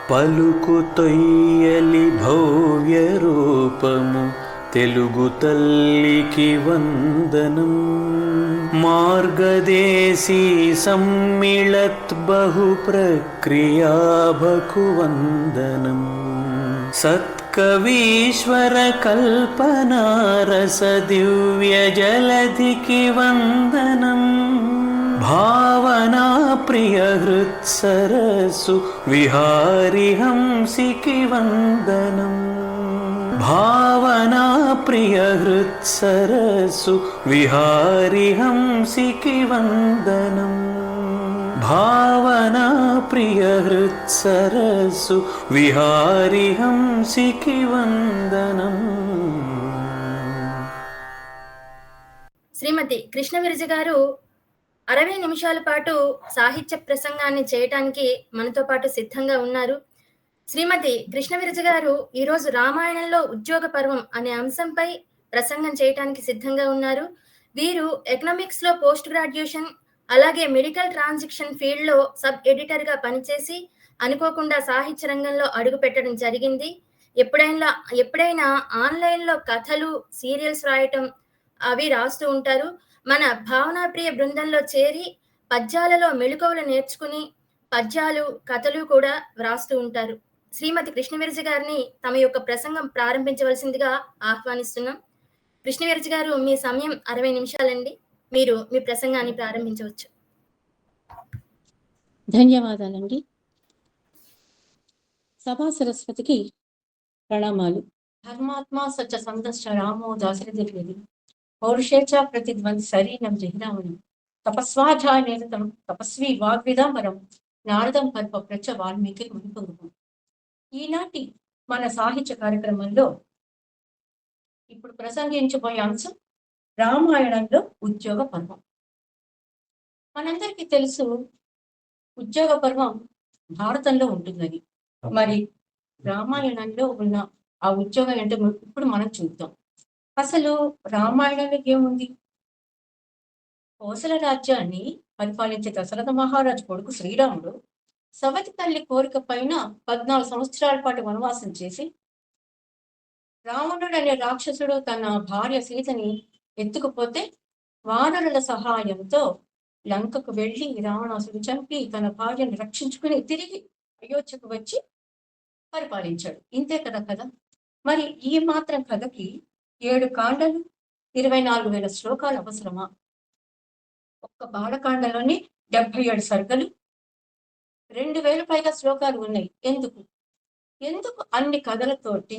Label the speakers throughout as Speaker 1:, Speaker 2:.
Speaker 1: పలుకు తొయ్యలి భవ్య రూపము తెలుగు తల్లికి వందనం. మార్గదేశీ సమ్మిళత్ బహు ప్రక్రియాభకు వందనం. సత్కవీశ్వర కల్పనారస దివ్య జలధికి వందనం. భావనా ప్రియ హృత్సరసు విహారి హంసికి వందనం. భావనా ప్రియ హృత్సరసు విహారి హంసికి వందనం. భావనా ప్రియ హృత్సరసు విహారి హంసికి వందనం.
Speaker 2: శ్రీమతి కృష్ణ విరజ గారు 60 నిమిషాల పాటు సాహిత్య ప్రసంగాన్ని చేయటానికి మనతో పాటు సిద్ధంగా ఉన్నారు. శ్రీమతి కృష్ణ విరజ గారు ఈరోజు రామాయణంలో ఉద్యోగ పర్వం అనే అంశంపై ప్రసంగం చేయటానికి సిద్ధంగా ఉన్నారు. వీరు ఎకనామిక్స్ లో పోస్ట్ గ్రాడ్యుయేషన్, అలాగే మెడికల్ ట్రాన్సాక్షన్ ఫీల్డ్ లో సబ్ ఎడిటర్ గా పనిచేసి అనుకోకుండా సాహిత్య రంగంలో అడుగు పెట్టడం జరిగింది. ఎప్పుడైనా ఆన్లైన్ లో కథలు, సీరియల్స్ రాయటం అవి రాస్తూ ఉంటారు. మన భావనాప్రియ బృందంలో చేరి పద్యాలలో మెళుకువలు నేర్చుకుని పద్యాలు, కథలు కూడా వ్రాస్తూ ఉంటారు. శ్రీమతి కృష్ణ విరజ గారిని తమ యొక్క ప్రసంగం ప్రారంభించవలసిందిగా ఆహ్వానిస్తున్నాం. కృష్ణ విరజ గారు, మీ సమయం 60 నిమిషాలండి. మీరు మీ ప్రసంగాన్ని ప్రారంభించవచ్చు.
Speaker 3: ధన్యవాదాలండి. సభా సరస్వతికి ప్రణామాలు. ధర్మాత్మ సత్య సందశ్చ రామో దాశరథి పౌరుషేచ ప్రతిద్వంది శరీరం జహిరావణం తపస్వాధ్యాయ నిరతం తపస్వి వాగ్విదాంబరం నారదం కల్ప ప్రచ వాల్మీకి మునిపొంగు. ఈనాటి మన సాహిత్య కార్యక్రమంలో ఇప్పుడు ప్రసంగించబోయే అంశం రామాయణంలో ఉద్యోగ పర్వం. మనందరికీ తెలుసు, ఉద్యోగ పర్వం భారతంలో ఉంటుందని. మరి రామాయణంలో ఉన్న ఆ ఉద్యోగం ఏంటో ఇప్పుడు మనం చూద్దాం. అసలు రామాయణంలో ఏముంది? కోసల రాజ్యాన్ని పరిపాలించే దశరథ మహారాజు కొడుకు శ్రీరాముడు సవతి తల్లి కోరిక పైన 14 సంవత్సరాల పాటు వనవాసం చేసి, రావణుడు అనే రాక్షసుడు తన భార్య సీతని ఎత్తుకుపోతే వానరుల సహాయంతో లంకకు వెళ్ళి రావణాసుడు చంపి తన భార్యను రక్షించుకుని తిరిగి అయోధ్యకు వచ్చి పరిపాలించాడు. ఇంతే కదా. మరి ఈ మాత్రం కథకి 7 కాండలు, 24,000 శ్లోకాలు అవసరమా? ఒక్క బాలకాండలోని 77 సర్గలు, 2,000 పైగా శ్లోకాలు ఉన్నాయి. ఎందుకు అన్ని కథలతోటి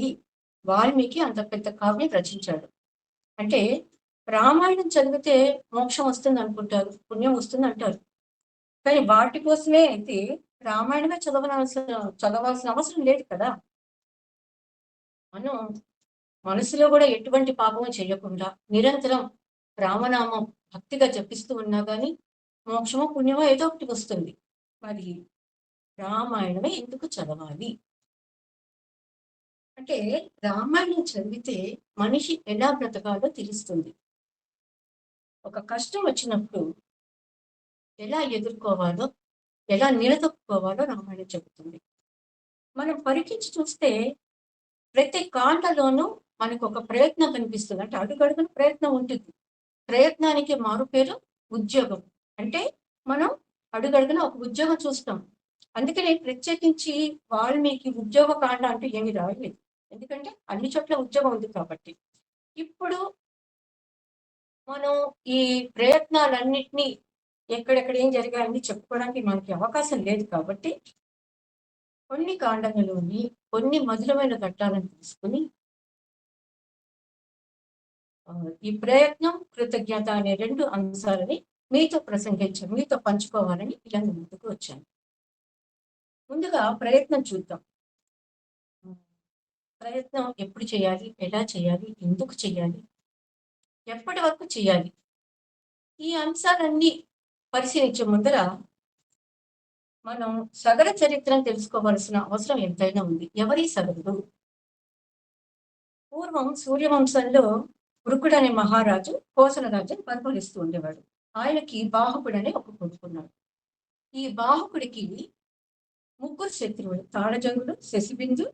Speaker 3: వాల్మీకి అంత పెద్ద కావ్యం రచించాడు? అంటే రామాయణం చదివితే మోక్షం వస్తుంది అనుకుంటారు, పుణ్యం వస్తుంది అంటారు. కానీ వాటి కోసమే అయితే రామాయణమే చదవాల్సిన అవసరం లేదు కదా. మనం మనసులో కూడా ఎటువంటి పాపము చేయకుండా నిరంతరం రామనామం భక్తిగా జపిస్తూ ఉన్నా కానీ మోక్షమో పుణ్యమో ఏదో ఒకటి వస్తుంది. మరి రామాయణమే ఎందుకు చదవాలి అంటే, రామాయణం చదివితే మనిషి ఎలా బ్రతకాలో తెలుస్తుంది. ఒక కష్టం వచ్చినప్పుడు ఎలా ఎదుర్కోవాలో, ఎలా నిలదొక్కుకోవాలో రామాయణం చెబుతుంది. మనం పరికించి చూస్తే ప్రతి కాండలోనూ మనకు ఒక ప్రయత్నం కనిపిస్తుంది. అంటే అడుగడుగున ప్రయత్నం ఉంటుంది. ప్రయత్నానికి మారు పేరు ఉద్యోగం. అంటే మనం అడుగడుగున ఒక ఉద్యోగం చూస్తాం. అందుకని ప్రత్యేకించి వాల్మీకి ఉద్యోగ కాండ అంటూ ఏమి రాయలేదు. ఎందుకంటే అన్ని చోట్ల ఉద్యోగం ఉంది కాబట్టి. ఇప్పుడు మనం ఈ ప్రయత్నాలన్నిటినీ ఎక్కడెక్కడ ఏం జరిగాయని చెప్పుకోవడానికి మనకి అవకాశం లేదు కాబట్టి కొన్ని కాండలలోని కొన్ని మధురమైన ఘట్టాలను తీసుకుని ఈ ప్రయత్నం, కృతజ్ఞత అనే 2 అంశాలని మీతో మీతో పంచుకోవాలని ఇలా ముందుకు వచ్చాను. ముందుగా ప్రయత్నం చూద్దాం. ప్రయత్నం ఎప్పుడు చేయాలి, ఎలా చేయాలి, ఎందుకు చేయాలి, ఎప్పటి వరకు చేయాలి, ఈ అంశాలన్నీ పరిశీలించే ముందర మనం సగర చరిత్రను తెలుసుకోవాల్సిన అవసరం ఎంతైనా ఉంది. ఎవరి సగరుడు? పూర్వం సూర్యవంశంలో వృకుడు అనే మహారాజు కోసల రాజ్యం పరిపాలిస్తూ ఉండేవాడు. ఆయనకి బాహుకుడు అనే ఒక కొడుకున్నాడు. ఈ బాహుకుడికి ముగ్గురు శత్రువులు తాళజంగుడు, శశిబిందు,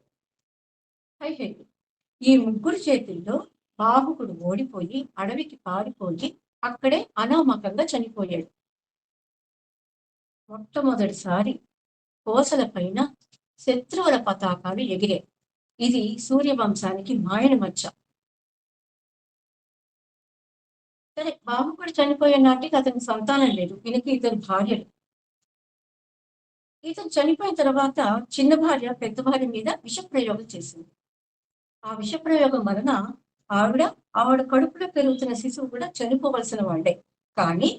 Speaker 3: హైహెల్లు. ఈ ముగ్గురు చేతుల్లో బాహుకుడు ఓడిపోయి అడవికి పారిపోయి అక్కడే అనామకంగా చనిపోయాడు. మొట్టమొదటిసారి కోసల పైన శత్రువుల పతాకాలు ఎగిరాయి. ఇది సూర్యవంశానికి మాయన మచ్చ. సరే, బాహుకుడు చనిపోయే నాటికి అతనికి సంతానం లేదు. ఈయనకి ఇద్దరు భార్యలు. ఇతను చనిపోయిన తర్వాత చిన్న భార్య పెద్ద భార్య మీద విషప్రయోగం చేసింది. ఆ విషప్రయోగం వలన ఆవిడ కడుపులో పెరుగుతున్న శిశువు కూడా చనిపోవలసిన వాడే. కానీ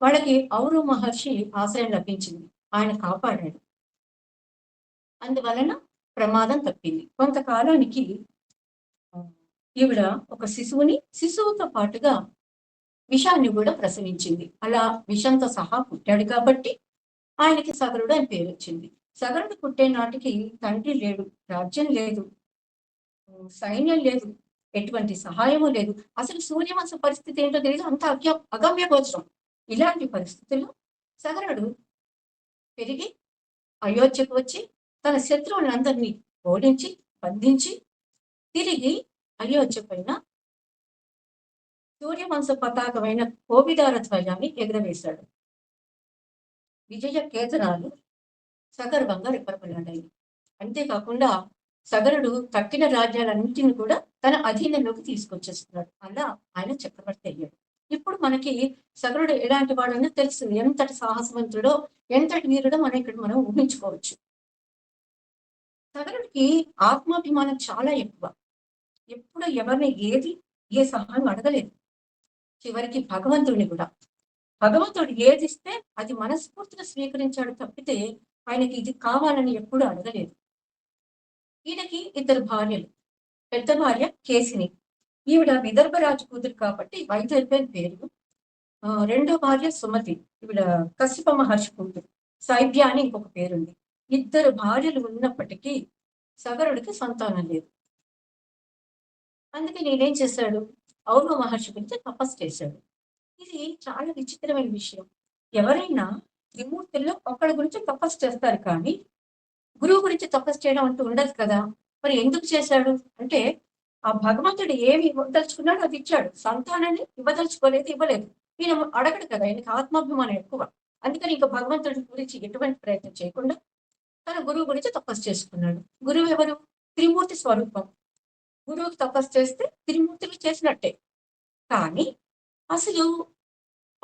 Speaker 3: వాళ్ళకి ఔరు మహర్షి ఆశ్రయం లభించింది. ఆయన కాపాడాడు. అందువలన ప్రమాదం తప్పింది. కొంతకాలానికి ఈవిడ ఒక శిశువుతో పాటుగా విషాన్ని కూడా ప్రసవించింది. అలా విషంతో సహా పుట్టాడు కాబట్టి ఆయనకి సగరుడు అని పేరు వచ్చింది. సగరుడు పుట్టే నాటికి తండ్రి లేడు, రాజ్యం లేదు, సైన్యం లేదు, ఎటువంటి సహాయము లేదు. అసలు సూర్యవంశ పరిస్థితి ఏంటో తెలియదు. అంత అగమ్య గోచరం. ఇలాంటి పరిస్థితుల్లో సగరుడు పెరిగి అయోధ్యకు వచ్చి తన శత్రువులందరినీ ఓడించి బంధించి తిరిగి అయోధ్య పైన సూర్యవంశ పతాకమైన కోవిదార ధ్వజాన్ని ఎగురవేశాడు. విజయ కేతనాలు సగర్వంగా రెప్పరపలాడాయి. అంతేకాకుండా సగరుడు తక్కిన రాజ్యాలన్నింటిని కూడా తన అధీనంలోకి తీసుకొచ్చేస్తున్నాడు. అలా ఆయన చక్రవర్తి అయ్యాడు. ఇప్పుడు మనకి సగరుడు ఎలాంటి వాడని తెలుస్తుంది. ఎంతటి సాహసవంతుడో, ఎంతటి వీరుడో మనం ఊహించుకోవచ్చు. సగరుడికి ఆత్మాభిమానం చాలా ఎక్కువ. ఎప్పుడు ఎవరిని ఏ సహాయం అడగలేదు. చివరికి భగవంతుడు ఏది ఇస్తే అది మనస్ఫూర్తిగా స్వీకరించాడు తప్పితే ఆయనకి ఇది కావాలని ఎప్పుడు అడగలేదు. ఈయనకి ఇద్దరు భార్యలు. పెద్ద భార్య కేసిని. ఈవిడ విదర్భరాజు కూతురు కాబట్టి వైదర్భి అని పేరు. రెండో భార్య సుమతి. ఈవిడ కశ్యప మహర్షి కూతురు. సైబ్య అని ఇంకొక పేరుంది. ఇద్దరు భార్యలు ఉన్నప్పటికీ సగరుడికి సంతానం లేదు. అందుకే నేనేం చేశాడు, ఔరవ మహర్షి గురించి తపస్సు చేశాడు. ఇది చాలా విచిత్రమైన విషయం. ఎవరైనా త్రిమూర్తుల్లో ఒకళ్ళ గురించి తపస్సు చేస్తారు, కానీ గురువు గురించి తపస్సు చేయడం అంటూ ఉండదు కదా. మరి ఎందుకు చేశాడు అంటే, ఆ భగవంతుడు ఏమి ఇవ్వదలుచుకున్నాడో అది ఇచ్చాడు. సంతానాన్ని ఇవ్వలేదు. ఈయన అడగడు కదా, ఈయనకి ఆత్మాభిమానం ఎక్కువ. అందుకని ఇంకా భగవంతుడి గురించి ఎటువంటి ప్రయత్నం చేయకుండా తన గురువు గురించి తపస్సు చేసుకున్నాడు. గురువు ఎవరు? త్రిమూర్తి స్వరూపం. గురువుకి తపస్సు చేస్తే త్రిమూర్తులు చేసినట్టే. కానీ అసలు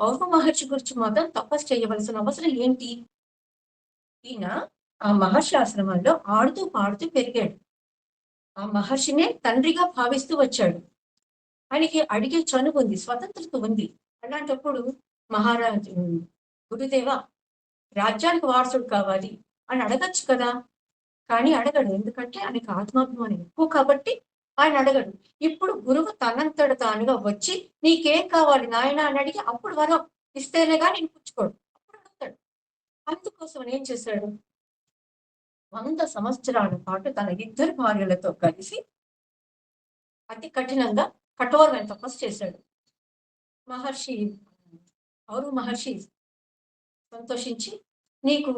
Speaker 3: ఔరవ మహర్షి గురించి మాత్రం తపస్సు చేయవలసిన అవసరం ఏంటి? ఈయన ఆ మహర్షి ఆశ్రమంలో ఆడుతూ పాడుతూ పెరిగాడు. ఆ మహర్షినే తండ్రిగా భావిస్తూ వచ్చాడు. ఆయనకి అడిగే చనువు ఉంది, స్వతంత్రత ఉంది. అలాంటప్పుడు మహారాజు గురుదేవ, రాజ్యానికి వారసుడు కావాలి అని అడగచ్చు కదా. కానీ అడగడు. ఎందుకంటే ఆయనకి ఆత్మాభిమానం ఎక్కువ కాబట్టి ఆయన అడగడు. ఇప్పుడు గురువు తనంతట తానుగా వచ్చి నీకేం కావాలి నాయన అని అడిగి అప్పుడు వరం ఇస్తేనే కానీ నేను పుచ్చుకోడు. అప్పుడు అడుగుతాడు. అందుకోసం ఏం చేశాడు, 100 సంవత్సరాల పాటు తన ఇద్దరు భార్యలతో కలిసి అతి కఠినంగా కఠోరమైన తపస్సు చేశాడు. ఔరవ మహర్షి సంతోషించి నీకు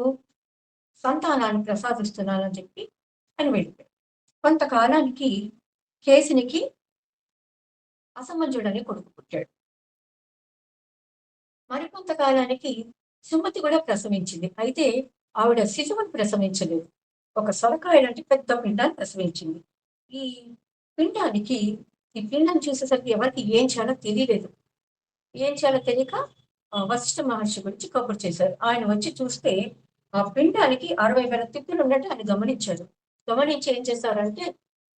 Speaker 3: సంతానాన్ని ప్రసాదిస్తున్నానని చెప్పి అని వెళ్ళిపోయాడు. కొంతకాలానికి కేసినికి అసమంజుడని కొడుకు పుట్టాడు. మరికొంతకాలానికి సుమతి కూడా ప్రసవించింది. అయితే ఆవిడ శిశువుని ప్రసవించలేదు. ఒక సొరకాయ లాంటి పెద్ద పిండాన్ని ప్రసవించింది. ఈ పిండాన్ని చూసేసరికి ఎవరికి ఏం చేయాలో తెలియలేదు. ఏం చేయాలో తెలియక వశిష్ఠ మహర్షి గురించి కబురు చేశారు. ఆయన వచ్చి చూస్తే ఆ పిండానికి 60,000 తిత్తులు ఉన్నట్టు ఆయన గమనించారు. గమనించి ఏం చేశారంటే,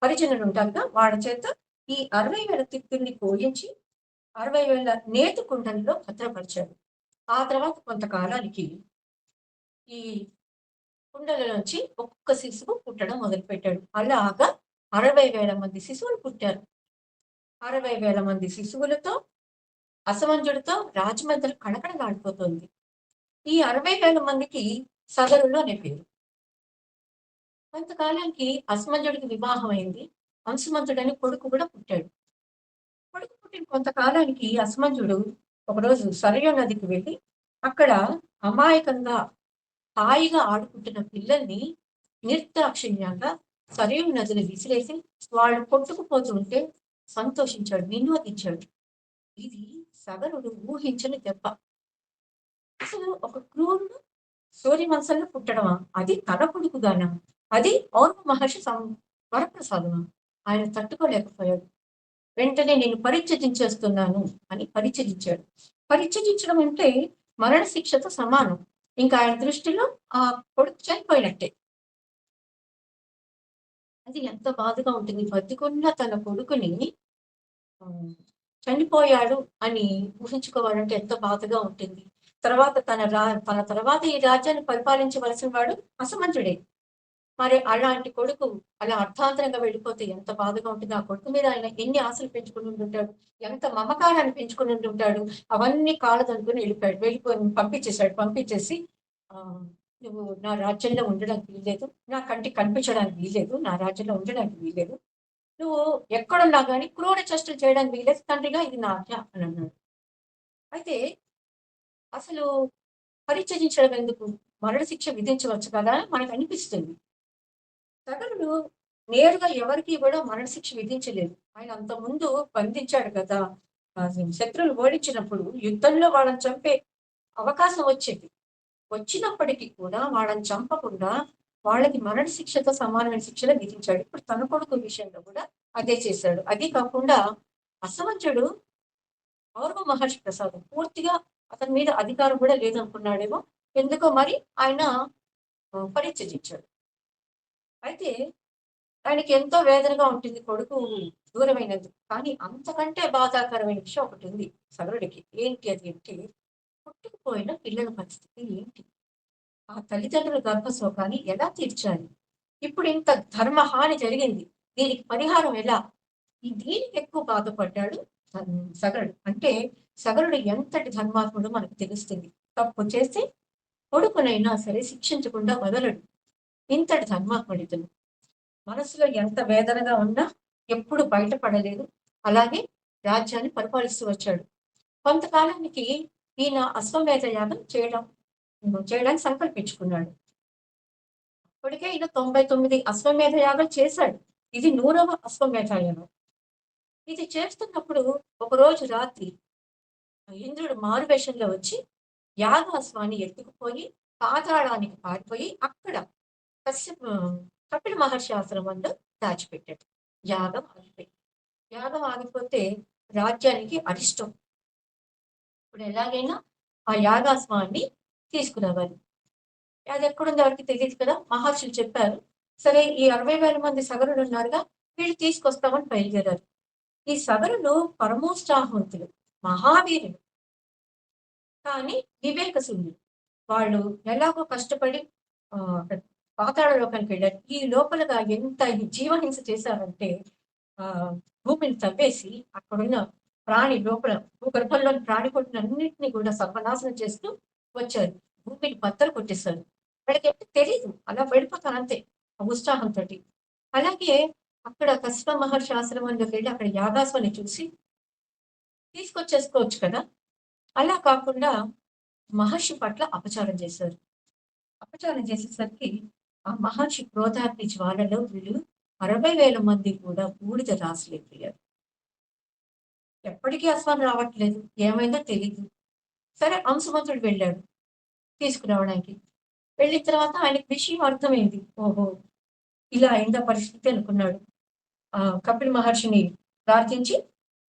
Speaker 3: పరిజనులు ఉంటారుగా వాళ్ళ చేత ఈ 60,000 తిత్తుల్ని పోయించి 60,000 నేతి కుండల్లో భద్రపరిచాడు. ఆ తర్వాత కొంతకాలానికి ఈ కుండల నుంచి ఒక్కొక్క శిశువు పుట్టడం మొదలుపెట్టాడు. అలాగా 60,000 మంది శిశువులు పుట్టారు. 60,000 మంది శిశువులతో అసమంజుడితో రాజమండ్రి కణకణలాడిపోతుంది. ఈ 60,000 మందికి సగరులు అనే పేరు. కొంతకాలానికి అసమంజుడికి వివాహం అయింది. అంశుమంతుడని కొడుకు కూడా పుట్టాడు. కొడుకు పుట్టిన కొంతకాలానికి అసమంజుడు ఒకరోజు సరయూ నదికి వెళ్ళి అక్కడ అమాయకంగా హాయిగా ఆడుకుంటున్న పిల్లల్ని నిర్దాక్షిణ్యంగా సరియు నదిని విసిరేసి వాళ్ళు కొట్టుకుపోతుంటే సంతోషించాడు, వినోదించాడు. ఇది సగరుడు ఊహించని దెబ్బ. అసలు ఒక క్రూరుడు సూర్యవంశంలో పుట్టడమా? అది తన కొడుకుగానా? అది ఔర్వ మహర్షి వరప్రసాదమా? ఆయన తట్టుకోలేకపోయాడు. వెంటనే నేను పరిత్యజించేస్తున్నాను అని పరిత్యజించాడు. పరిత్యజించడం అంటే మరణ శిక్షతో సమానం. ఇంకా ఆయన దృష్టిలో ఆ కొడుకు చనిపోయినట్టే. అది ఎంత బాధగా ఉంటుంది. బతికున్న తన కొడుకుని ఆ, చనిపోయాడు అని ఊహించుకోవాలంటే ఎంత బాధగా ఉంటుంది. తర్వాత తన తర్వాత ఈ రాజ్యాన్ని పరిపాలించవలసిన వాడు అసమంతుడే. మరి అలాంటి కొడుకు అలా అర్థాంతరంగా వెళ్ళిపోతే ఎంత బాధగా ఉంటుంది. ఆ కొడుకు మీద ఆయన ఎన్ని ఆశలు పెంచుకుని ఉంటుంటాడు, ఎంత మమకారాన్ని పెంచుకుని ఉంటుంటాడు. అవన్నీ కాళ్ళదనుకుని వెళ్ళిపోయి పంపించేసి ఆ నువ్వు నా రాజ్యంలో ఉండడానికి వీల్లేదు, నా కంటికి కనిపించడానికి వీల్లేదు, నా రాజ్యంలో ఉండడానికి వీల్లేదు, నువ్వు ఎక్కడున్నా కానీ క్రూర చేష్టలు చేయడానికి వీల్లేదు, తండ్రిగా ఇది నా ఆజ్ఞ అని అన్నాడు. అయితే అసలు పరిత్యజించడం ఎందుకు? మరణ శిక్ష విధించవచ్చు కదా మనకు అనిపిస్తుంది. సగరుడు నేరుగా ఎవరికి కూడా మరణశిక్ష విధించలేదు. ఆయన అంత ముందు బంధించాడు కదా. శత్రువులు ఓడించినప్పుడు యుద్ధంలో వాళ్ళని చంపే అవకాశం వచ్చేది. వచ్చినప్పటికీ కూడా వాళ్ళని చంపకుండా వాళ్ళకి మరణ శిక్షతో సమానమైన శిక్షలు విధించాడు. ఇప్పుడు తన కొడుకు విషయంలో కూడా అదే చేశాడు. అది కాకుండా అసమంతుడు ఔర్వ మహర్షి ప్రసాదం పూర్తిగా అతని మీద అధికారం కూడా లేదనుకున్నాడేమో. ఎందుకో మరి ఆయన పరిత్యజించాడు. అయితే ఆయనకి ఎంతో వేదనగా ఉంటుంది కొడుకు దూరమైనందుకు. కానీ అంతకంటే బాధాకరమైన విషయం ఒకటి ఉంది సగరుడికి. ఏంటి అది అంటే, పుట్టుకుపోయిన పిల్లల పరిస్థితి ఏంటి? ఆ తల్లిదండ్రుల గర్భశోకాన్ని ఎలా తీర్చాలి? ఇప్పుడు ఇంత ధర్మహాని జరిగింది, దీనికి పరిహారం ఎలా? దీనికి ఎక్కువ బాధపడ్డాడు సగరుడు. అంటే సగరుడు ఎంతటి ధర్మాత్ముడు మనకు తెలుస్తుంది. తప్పు చేసి కొడుకునైనా సరే శిక్షించకుండా వదలడు. ఇంతటి ధర్మాత్ముడు ఇతను. మనసులో ఎంత వేదనగా ఉన్నా ఎప్పుడు బయటపడలేదు. అలాగే రాజ్యాన్ని పరిపాలిస్తూ వచ్చాడు. కొంతకాలానికి ఈయన అశ్వమేధ యాగం చేయడానికి సంకల్పించుకున్నాడు. ఇప్పటికే ఈయన 99 అశ్వమేధ యాగాలు చేశాడు. ఇది 100వ అశ్వమేధ యాగం. ఇది చేస్తున్నప్పుడు ఒకరోజు రాత్రి ఇంద్రుడు మారువేషంలో వచ్చి యాగాశ్వాన్ని ఎత్తుకుపోయి పాతాళానికి పారిపోయి అక్కడ కపిల మహర్షి ఆశ్రమంలో దాచిపెట్టాడు. యాగం ఆగిపోతే రాజ్యానికి అరిష్టం. ఇప్పుడు ఎలాగైనా ఆ యాగాశ్వాన్ని తీసుకురావాలి. అది ఎక్కడుంది ఎవరికి తెలియదు కదా. మహర్షులు చెప్పారు, సరే ఈ 60,000 మంది సగరులు ఉన్నారుగా, వీళ్ళు తీసుకొస్తామని బయలుదేరారు. ఈ సగరులు పరమోత్సాహవంతులు, మహావీరులు, కానీ వివేకశూన్యులు. వాళ్ళు ఎలాగో కష్టపడి పాతాళ లోకానికి వెళ్ళారు. ఈ లోపలగా ఎంత జీవహింస చేశారంటే భూమిని తవ్వేసి అక్కడున్న ప్రాణి లోపల భూగర్భంలోని ప్రాణి కొట్టినన్నింటినీ కూడా సర్వనాశనం చేస్తూ వచ్చారు. భూమిని బద్దలు కొట్టేశారు. వాళ్ళకి తెలీదు, అలా వెళ్ళిపోతారు అంతే ఉత్సాహంతో. అలాగే అక్కడ కశ్యప మహర్షి ఆశ్రమంలోకి వెళ్ళి అక్కడ యాగాశ్వాన్ని చూసి తీసుకొచ్చేసుకోవచ్చు కదా. అలా కాకుండా మహర్షి పట్ల అపచారం చేశారు. అపచారం చేసేసరికి ఆ మహర్షి క్రోధాగ్ని జ్వాలలో వీళ్ళు 60,000 మంది కూడా బూడిద రాసులైపోయారు. ఎప్పటికీ అశ్వాన్ని రావట్లేదు, ఏమైందో తెలీదు. సరే అంశుమంతుడు వెళ్ళాడు తీసుకురావడానికి. వెళ్ళిన తర్వాత ఆయనకి విషయం అర్థమైంది. ఓహో, ఇలా అయిందా పరిస్థితి అనుకున్నాడు. కపిల మహర్షిని ప్రార్థించి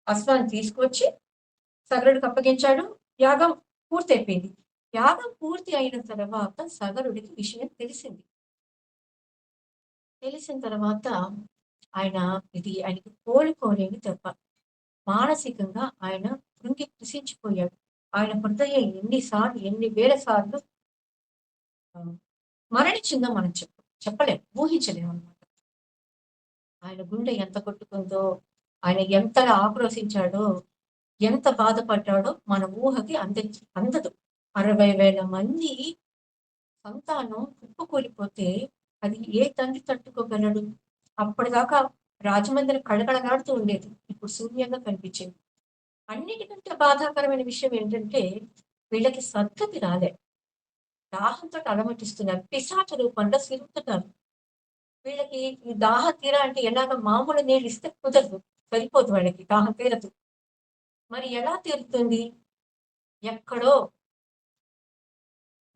Speaker 3: అశ్వాన్ని తీసుకొచ్చి సగరుడికి అప్పగించాడు. యాగం పూర్తి అయిపోయింది. యాగం పూర్తి అయిన తర్వాత సగరుడికి విషయం తెలిసింది. తెలిసిన తర్వాత ఆయనకి కోలుకోలేని దెబ్బ. మానసికంగా ఆయన కృంగి కృషించిపోయాడు. ఆయన హృదయం ఎన్ని వేల సార్లు మరణించిందో మనం చెప్పలేము, ఊహించలేము అనమాట. ఆయన గుండె ఎంత కొట్టుకుందో, ఆయన ఎంతగా ఆక్రోశించాడో, ఎంత బాధపడ్డాడో మన ఊహకి అందదు. 60,000 మంది సంతానం కుప్పకూలిపోతే అది ఏ తండ్రి తట్టుకోగలడు? అప్పటిదాకా రాజమందిరం కళకళలాడుతూ ఉండేది, ఇప్పుడు శూన్యంగా కనిపించింది. అన్నిటికంటే బాధాకరమైన విషయం ఏంటంటే వీళ్ళకి సద్గతి రాలే. దాహంతో అలమటిస్తున్నారు. పిశాచ రూపంలో తిరుగుతున్నారు. వీళ్ళకి ఈ దాహం తీరాలంటే ఎలాగ మామూలు నీళ్ళు ఇస్తే కుదరదు. సరిపోదు వాళ్ళకి. దాహం తీరదు. మరి ఎలా తీరుతుంది? ఎక్కడో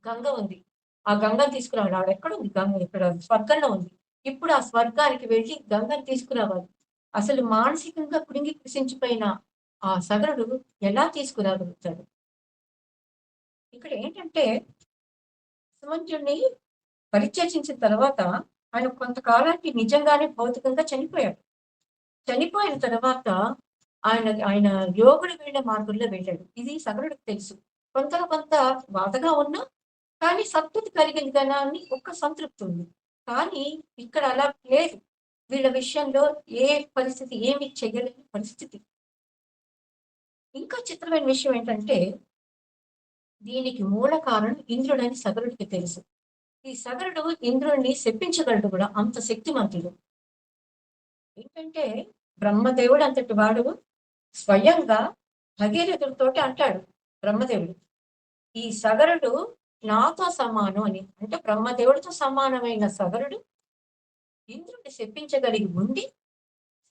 Speaker 3: గంగ ఉంది. ఆ గంగను తీసుకురావాలి. ఆవిడెక్కడుంది గంగ? ఇక్కడ స్వర్గంలో ఉంది. ఇప్పుడు ఆ స్వర్గానికి వెళ్ళి గంగను తీసుకురావాలి. అసలు మానసికంగా కృంగి కృషించిపోయిన ఆ సగరుడు ఎలా తీసుకురాగలుగుతాడు? ఇక్కడ ఏంటంటే సుమంతుడిని పరిచర్చించిన తర్వాత ఆయన కొంతకాలానికి నిజంగానే భౌతికంగా చనిపోయాడు. చనిపోయిన తర్వాత ఆయన యోగుడు వెళ్ళే మార్గంలో వెళ్ళాడు. ఇది సగరుడికి తెలుసు. కొంతలో కొంత బాధగా ఉన్నా కానీ సంతృప్తి కలిగింది కదా అని ఒక్క సంతృప్తి ఉంది. కానీ ఇక్కడ అలా లేదు. వీళ్ళ విషయంలో ఏ పరిస్థితి ఏమి చెయ్యలేని పరిస్థితి. ఇంకా చిత్రమైన విషయం ఏంటంటే దీనికి మూల కారణం ఇంద్రుడని సగరుడికి తెలుసు. ఈ సగరుడు ఇంద్రుడిని శపించగలడు కూడా, అంత శక్తిమంతుడు. ఏంటంటే బ్రహ్మదేవుడు అంతటి వాడు స్వయంగా భగీరథుడితోటి అంటాడు బ్రహ్మదేవుడు, ఈ సగరుడు నాతో సమానం అని. అంటే బ్రహ్మదేవుడితో సమానమైన సగరుడు ఇంద్రుడిని శపించగలిగి ఉండి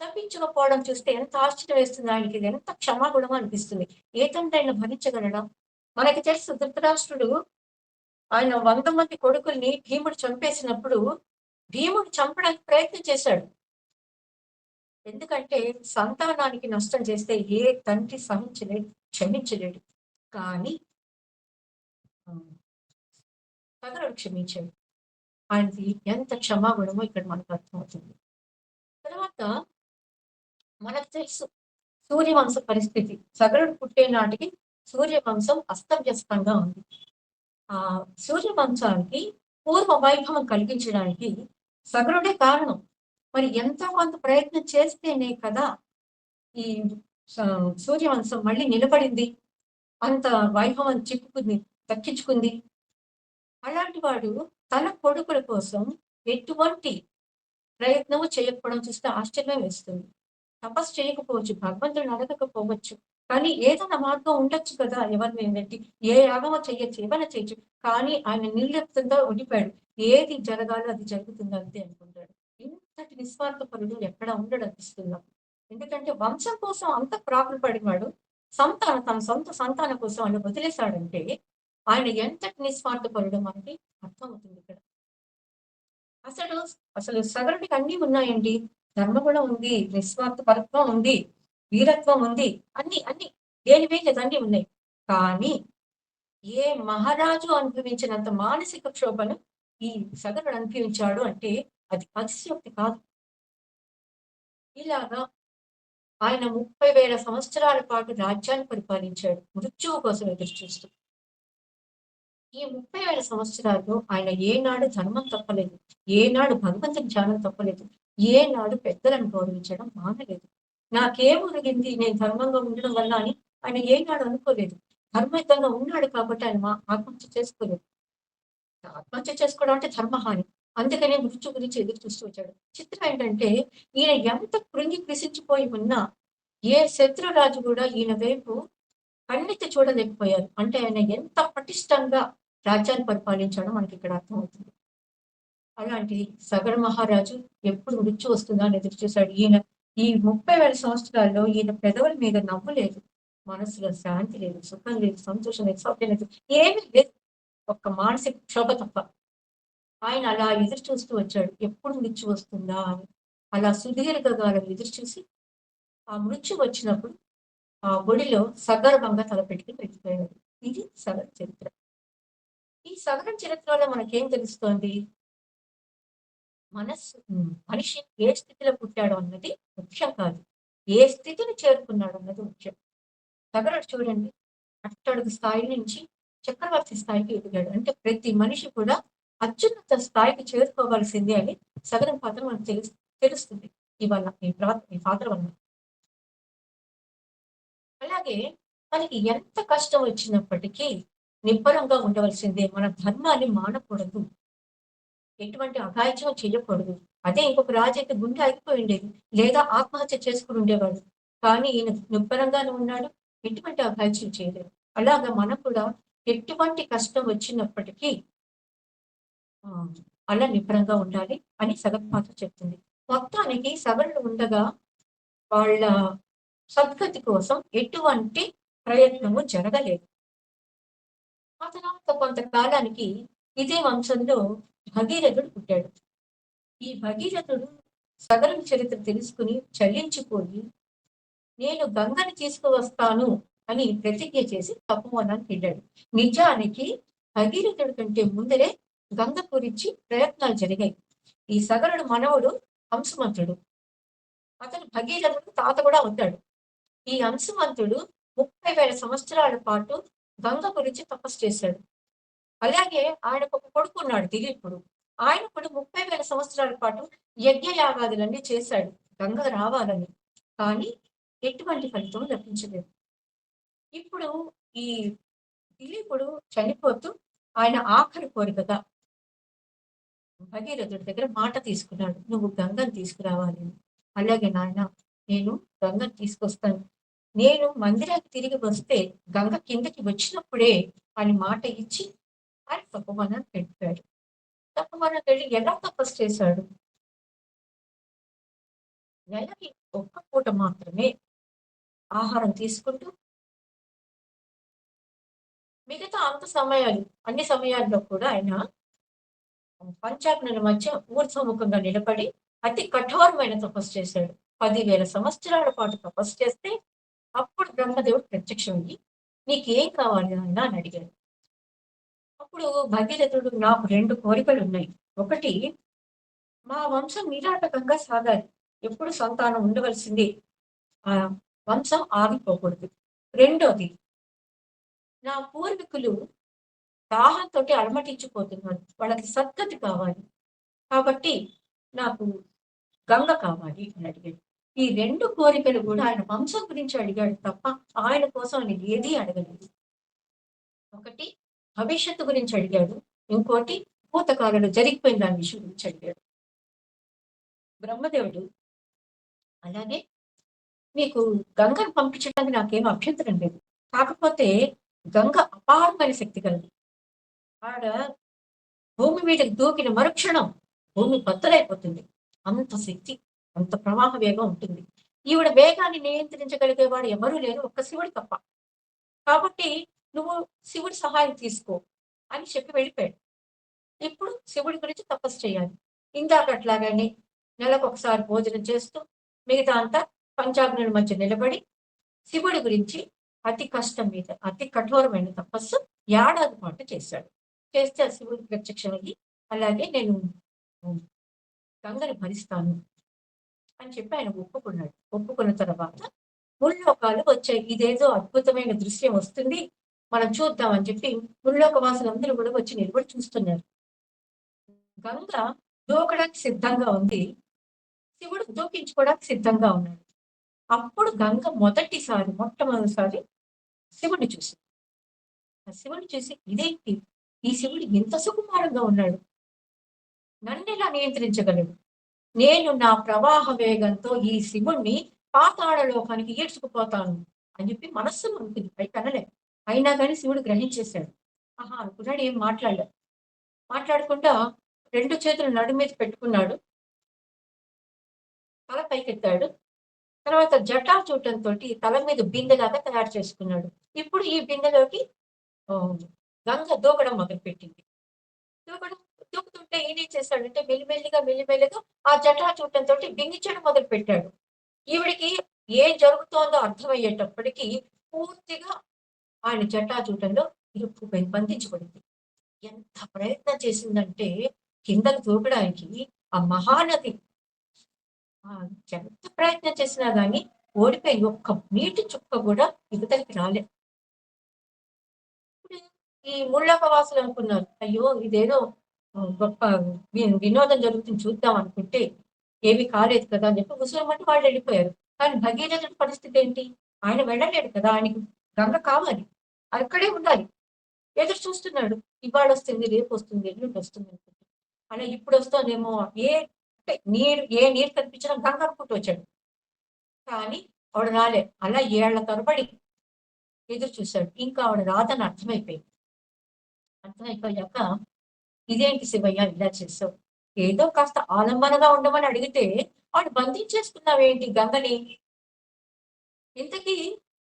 Speaker 3: శపించకపోవడం చూస్తే ఎంత ఆశ్చర్యం వేస్తుంది. ఆయనకి ఇది ఎంత క్షమాగుణమో అనిపిస్తుంది. ఏ తండ్రి ఆయన భరించగలడా? మనకి తెలుసు ధృతరాష్ట్రుడు ఆయన 100 మంది కొడుకుల్ని భీముడు చంపేసినప్పుడు భీముడు చంపడానికి ప్రయత్నం చేశాడు. ఎందుకంటే సంతానానికి నష్టం చేస్తే ఏ తండ్రి సహించలేడు, క్షమించలేడు. కానీ సగరుడు క్షమించాడు. ఆయనది ఎంత క్షమాగుణమో ఇక్కడ మనకు అర్థమవుతుంది. తర్వాత మనకు తెలుసు సూర్యవంశ పరిస్థితి. సగరుడు పుట్టే నాటికి సూర్యవంశం అస్తవ్యస్తంగా ఉంది. ఆ సూర్యవంశానికి పూర్వ వైభవం కలిగించడానికి సగరుడే కారణం. మరి ఎంతో కొంత ప్రయత్నం చేస్తేనే కదా ఈ సూర్యవంశం మళ్ళీ నిలబడింది, అంత వైభవం చిక్కుకుంది, దక్కించుకుంది. అలాంటి వాడు తన కొడుకుల కోసం ఎటువంటి ప్రయత్నము చేయకపోవడం చూస్తే ఆశ్చర్యం వేస్తుంది. తపస్సు చేయకపోవచ్చు, భగవంతుడిని అడగకపోవచ్చు, కానీ ఏదైనా మార్గం ఉండొచ్చు కదా. ఎవరిని ఏంటంటే ఏ యాగమో చెయ్యొచ్చు, ఏమైనా చేయొచ్చు. కానీ ఆయన నిర్లిప్తంగా ఉండిపోయాడు. ఏది జరగాలో అది జరుగుతుంది అంతే అనుకుంటాడు. ఇంతటి నిస్వార్థపరుడు ఎక్కడ ఉండడు అనిపిస్తుంది. ఎందుకంటే వంశం కోసం అంత ప్రాకులు పడినాడు, తన సొంత సంతానం కోసం ఆయన వదిలేశాడంటే ఆయన ఎంతటి నిస్వార్థపరుడు మనకి అర్థమవుతుంది ఇక్కడ. అసలు అసలు సగరుడికి అన్ని ఉన్నాయండి. ధర్మగుణం ఉంది, నిస్వార్థపరత్వం ఉంది, వీరత్వం ఉంది, అన్ని అన్ని దేని వేయలేదు, అన్ని ఉన్నాయి. కానీ ఏ మహారాజు అనుభవించినంత మానసిక క్షోభను ఈ సగరుడు అనుభవించాడు అంటే అది అతిశయోక్తి కాదు. ఇలాగా ఆయన 30,000 సంవత్సరాల పాటు రాజ్యాన్ని పరిపాలించాడు, మృత్యువు కోసం ఎదురు చూస్తూ. ఈ 30,000 సంవత్సరాల్లో ఆయన ఏనాడు ధర్మం తప్పలేదు, ఏనాడు భగవంతుని ధ్యానం తప్పలేదు, ఏనాడు పెద్దలను గౌరవించడం మానలేదు. నాకేమొరిగింది నేను ధర్మంగా ఉండడం వల్ల అని ఆయన ఏనాడు అనుకోలేదు. ధర్మయుతంగా ఉన్నాడు కాబట్టి ఆయన ఆత్మహత్య చేసుకోలేదు. ఆత్మహత్య చేసుకోవడం అంటే ధర్మహాని. అందుకనే మృత్యు గురించి ఎదురు చూస్తూ వచ్చాడు. చిత్రం ఏంటంటే ఈయన ఎంత కృంగి కృషించిపోయి ఉన్నా ఏ శత్రురాజు కూడా ఈయన వైపు కన్నెత్తి చూడలేకపోయారు. అంటే ఆయన ఎంత పటిష్టంగా రాజ్యాన్ని పరిపాలించాడో మనకి ఇక్కడ అర్థమవుతుంది. అలాంటి సగర మహారాజు ఎప్పుడు మృత్యు వస్తుందా అని ఎదురు చూశాడు. ఈయన ఈ 30,000 సంవత్సరాల్లో ఈయన పెదవుల మీద నవ్వు లేదు, మనసులో శాంతి లేదు, సుఖం లేదు, సంతోషం లేదు, సౌఖ్యం లేదు, ఏమీ లేదు, ఒక్క మానసిక క్షోభ తప్ప. ఆయన అలా ఎదురు చూస్తూ వచ్చాడు, ఎప్పుడు మృత్యు వస్తుందా అని. అలా సుదీర్ఘకాలం ఎదురు చూసి ఆ మృత్యు వచ్చినప్పుడు ఆ ఒడిలో సగర్వంగా తలపెట్టుకుని వెళ్ళిపోయాడు. ఇది సగర చరిత్ర. ఈ సగర చరిత్రలో మనకేం తెలుస్తోంది? మనిషి ఏ స్థితిలో పుట్టాడు అన్నది ముఖ్యం కాదు, ఏ స్థితిని చేరుకున్నాడు అన్నది ముఖ్యం. సగరుడు చూడండి, అట్టడుగు స్థాయి నుంచి చక్రవర్తి స్థాయికి ఎదిగాడు. అంటే ప్రతి మనిషి కూడా అత్యున్నత స్థాయికి చేరుకోవాల్సిందే అని సగరం పాత్ర మనకు తెలుస్తుంది ఇవాళ ఈ పాత్ర వల్ల. అలాగే మనకి ఎంత కష్టం వచ్చినప్పటికీ నిబ్బరంగా ఉండవలసిందే, మన ధర్మాన్ని మానకూడదు, ఎటువంటి అఘాయిత్యం చేయకూడదు. అదే ఇంకొక రాజు అయితే గుండె ఆగిపోయి ఉండేది, లేదా ఆత్మహత్య చేసుకుని ఉండేవాడు. కానీ ఈయన నిబ్బరంగానే ఉన్నాడు, ఎటువంటి అఘాయిత్యం చేయలేదు. అలాగా మనం కూడా ఎటువంటి కష్టం వచ్చినప్పటికీ ఆ, అలా నిబ్బరంగా ఉండాలి అని సగత్మాత చెప్తుంది. మొత్తానికి సగరుడు ఉండగా వాళ్ళ సద్గతి కోసం ఎటువంటి ప్రయత్నము జరగలేదు. ఆ తర్వాత కొంతకాలానికి ఇదే వంశంలో భగీరథుడు పుట్టాడు. ఈ భగీరథుడు సగరుని చరిత్ర తెలుసుకుని చలించిపోయి, నేను గంగని తీసుకువస్తాను అని ప్రతిజ్ఞ చేసి తపోవనానికి వెళ్ళాడు. నిజానికి భగీరథుడి కంటే ముందరే గంగ గురించి ప్రయత్నాలు జరిగాయి. ఈ సగరుడు మనవడు హంసమంతుడు, అతను భగీరథుడు తాత కూడా అవుతాడు. ఈ హంసమంతుడు 30,000 సంవత్సరాల పాటు గంగ గురించి తపస్సు చేశాడు. అలాగే ఆయనకు ఒక కొడుకు ఉన్నాడు దిలీపుడు. ఆయన కూడా 30,000 సంవత్సరాల పాటు యజ్ఞయాగాదులన్నీ చేశాడు గంగ రావాలని. కానీ ఎటువంటి ఫలితం లభించలేదు. ఇప్పుడు ఈ దిలీపుడు చనిపోతూ ఆయన ఆఖరి కోరికగా భగీరథుడి దగ్గర మాట తీసుకున్నాడు, నువ్వు గంగను తీసుకురావాలి. అలాగే నాయన, నేను గంగను తీసుకొస్తాను. నేను మందిరానికి తిరిగి వస్తే గంగ కిందకి వచ్చినప్పుడే అని మాట ఇచ్చి ఆయన తపవనానికి వెళ్ళిపోయాడు. తపవనానికి వెళ్ళి ఎలా తపస్సు చేశాడు? నెలకి ఒక్క పూట మాత్రమే ఆహారం తీసుకుంటూ, మిగతా అన్ని సమయాల్లో కూడా ఆయన పంచాగ్నుల మధ్య ఊర్ధ్వముఖంగా నిలబడి అతి కఠోరమైన తపస్సు చేశాడు. 10,000 సంవత్సరాల పాటు తపస్సు చేస్తే అప్పుడు బ్రహ్మదేవుడు ప్రత్యక్షమయ్యి, నీకేం కావాలి నాయన అని అడిగాడు. అప్పుడు భగీరథుడు, నాకు 2 కోరికలు ఉన్నాయి. ఒకటి, మా వంశం నిరాటకంగా సాగాలి, ఎప్పుడు సంతానం ఉండవలసింది, ఆ వంశం ఆగిపోకూడదు. రెండోది, నా పూర్వీకులు దాహంతో అలమటించిపోతున్నారు, వాళ్ళకి సద్గతి కావాలి, కాబట్టి నాకు గంగ కావాలి అని అడిగాడు. ఈ 2 కోరికలు కూడా ఆయన వంశం గురించి అడిగాడు తప్ప ఆయన కోసం ఆయన ఏదీ అడగలేదు. ఒకటి భవిష్యత్తు గురించి అడిగాడు, ఇంకోటి భూతకాలంలో జరిగిపోయిన దాని విషయం గురించి అడిగాడు. బ్రహ్మదేవుడు, అలాగే మీకు గంగను పంపించడానికి నాకేం అభ్యంతరం లేదు, కాకపోతే గంగ అపారమైన శక్తి కలదు. ఆడ భూమి మీదకి దూకిన మరుక్షణం భూమి బద్దలైపోతుంది. అంత శక్తి, అంత ప్రవాహ వేగం ఉంటుంది. ఈవిడ వేగాన్ని నియంత్రించగలిగేవాడు ఎవరూ లేరు, ఒక్క శివుడు తప్ప. కాబట్టి నువ్వు శివుడి సహాయం తీసుకో అని చెప్పి వెళ్ళిపోయాడు. ఇప్పుడు శివుడి గురించి తపస్సు చేయాలి. ఇందాకట్లాగానే నెలకు ఒకసారి భోజనం చేస్తూ మిగతా అంతా పంచాగ్నుల మధ్య నిలబడి శివుడి గురించి అతి కష్టం మీద అతి కఠోరమైన తపస్సు ఏడాది పాటు చేశాడు. చేస్తే ఆ శివుడికి ప్రత్యక్షమయ్యి, అలాగే నేను గంగని భరిస్తాను అని చెప్పి ఆయన ఒప్పుకున్నాడు. ఒప్పుకున్న తర్వాత ముల్లోకాలు వచ్చాయి. ఇదేదో అద్భుతమైన దృశ్యం వస్తుంది, మనం చూద్దాం అని చెప్పి ముల్లోక వాసులందరూ కూడా వచ్చి నిలబడి చూస్తున్నారు. గంగ దూకడానికి సిద్ధంగా ఉంది, శివుడు దూకించుకోవడానికి సిద్ధంగా ఉన్నాడు. అప్పుడు గంగ మొట్టమొదటిసారి శివుడిని చూసింది. ఆ శివుడిని చూసి, ఇదేంటి, ఈ శివుడు ఇంత సుకుమారంగా ఉన్నాడు, నన్ను ఎలా నియంత్రించగలడు, నేను నా ప్రవాహ వేగంతో ఈ శివుణ్ణి పాతాళ లోకానికి ఈడ్చుకుపోతాను అని చెప్పి మనస్సులో అనుకుంది, పైకి అనలే. అయినా కానీ శివుడు గ్రహించేశాడు. ఆహా అనుకున్నాడు, ఏం మాట్లాడలేదు. మాట్లాడకుండా 2 చేతులు నడు మీద పెట్టుకున్నాడు, తల పైకెత్తాడు. తర్వాత జటాచూటంతో తల మీద బిందెలాగా తయారు చేసుకున్నాడు. ఇప్పుడు ఈ బిందెలోకి గంగ దూకడం మొదలుపెట్టింది. దూకుతుంటే ఈయన చేశాడంటే మెల్లిమెల్లిగా ఆ జటాచూటంతో బింగిచ్చడం మొదలు పెట్టాడు. ఈవిడికి ఏం జరుగుతోందో అర్థమయ్యేటప్పటికీ పూర్తిగా ఆయన జటాచూటంలో ఇరుక్కుపోయి బంధించబడింది. ఎంత ప్రయత్నం చేసిందంటే కిందకు దూకడానికి ఆ మహానది ఎంత ప్రయత్నం చేసినా గానీ ఓడిపోయింది. ఒక్క నీటి చుక్క కూడా యువతలకి రాలేదు. ఈ ముళ్ళక వాసులు అనుకున్నారు, అయ్యో ఇదేదో గొప్ప వినోదం జరుగుతుంది, చూద్దాం అనుకుంటే ఏమీ కాలేదు కదా అని చెప్పి ముసలమ్మటి వాళ్ళు వెళ్ళిపోయారు. కానీ భగీరథుడి పరిస్థితి ఏంటి, ఆయన వెళ్ళలేడు కదా, ఆయనకి గంగ కావాలి, అక్కడే ఉండాలి. ఎదురు చూస్తున్నాడు, ఇవాళ వస్తుంది, రేపు వస్తుంది, ఎల్లుండి వస్తుంది అనుకుంటుంది. అలా ఇప్పుడు వస్తుందేమో, ఏ నీరు కనిపించినా గంగ అనుకుంటూ వచ్చాడు. కానీ ఆవిడ రాలే. అలా 7 ఏళ్ల తరబడి ఎదురు చూశాడు. ఇంకా ఆవిడ రాదని అర్థమైపోయాక ఇదేంటి శివయ్య ఇలా చేసావు? ఏదో కాస్త ఆలంబనగా ఉండమని అడిగితే వాడు బంధించేసుకున్నావేంటి గంగని? ఇంతకీ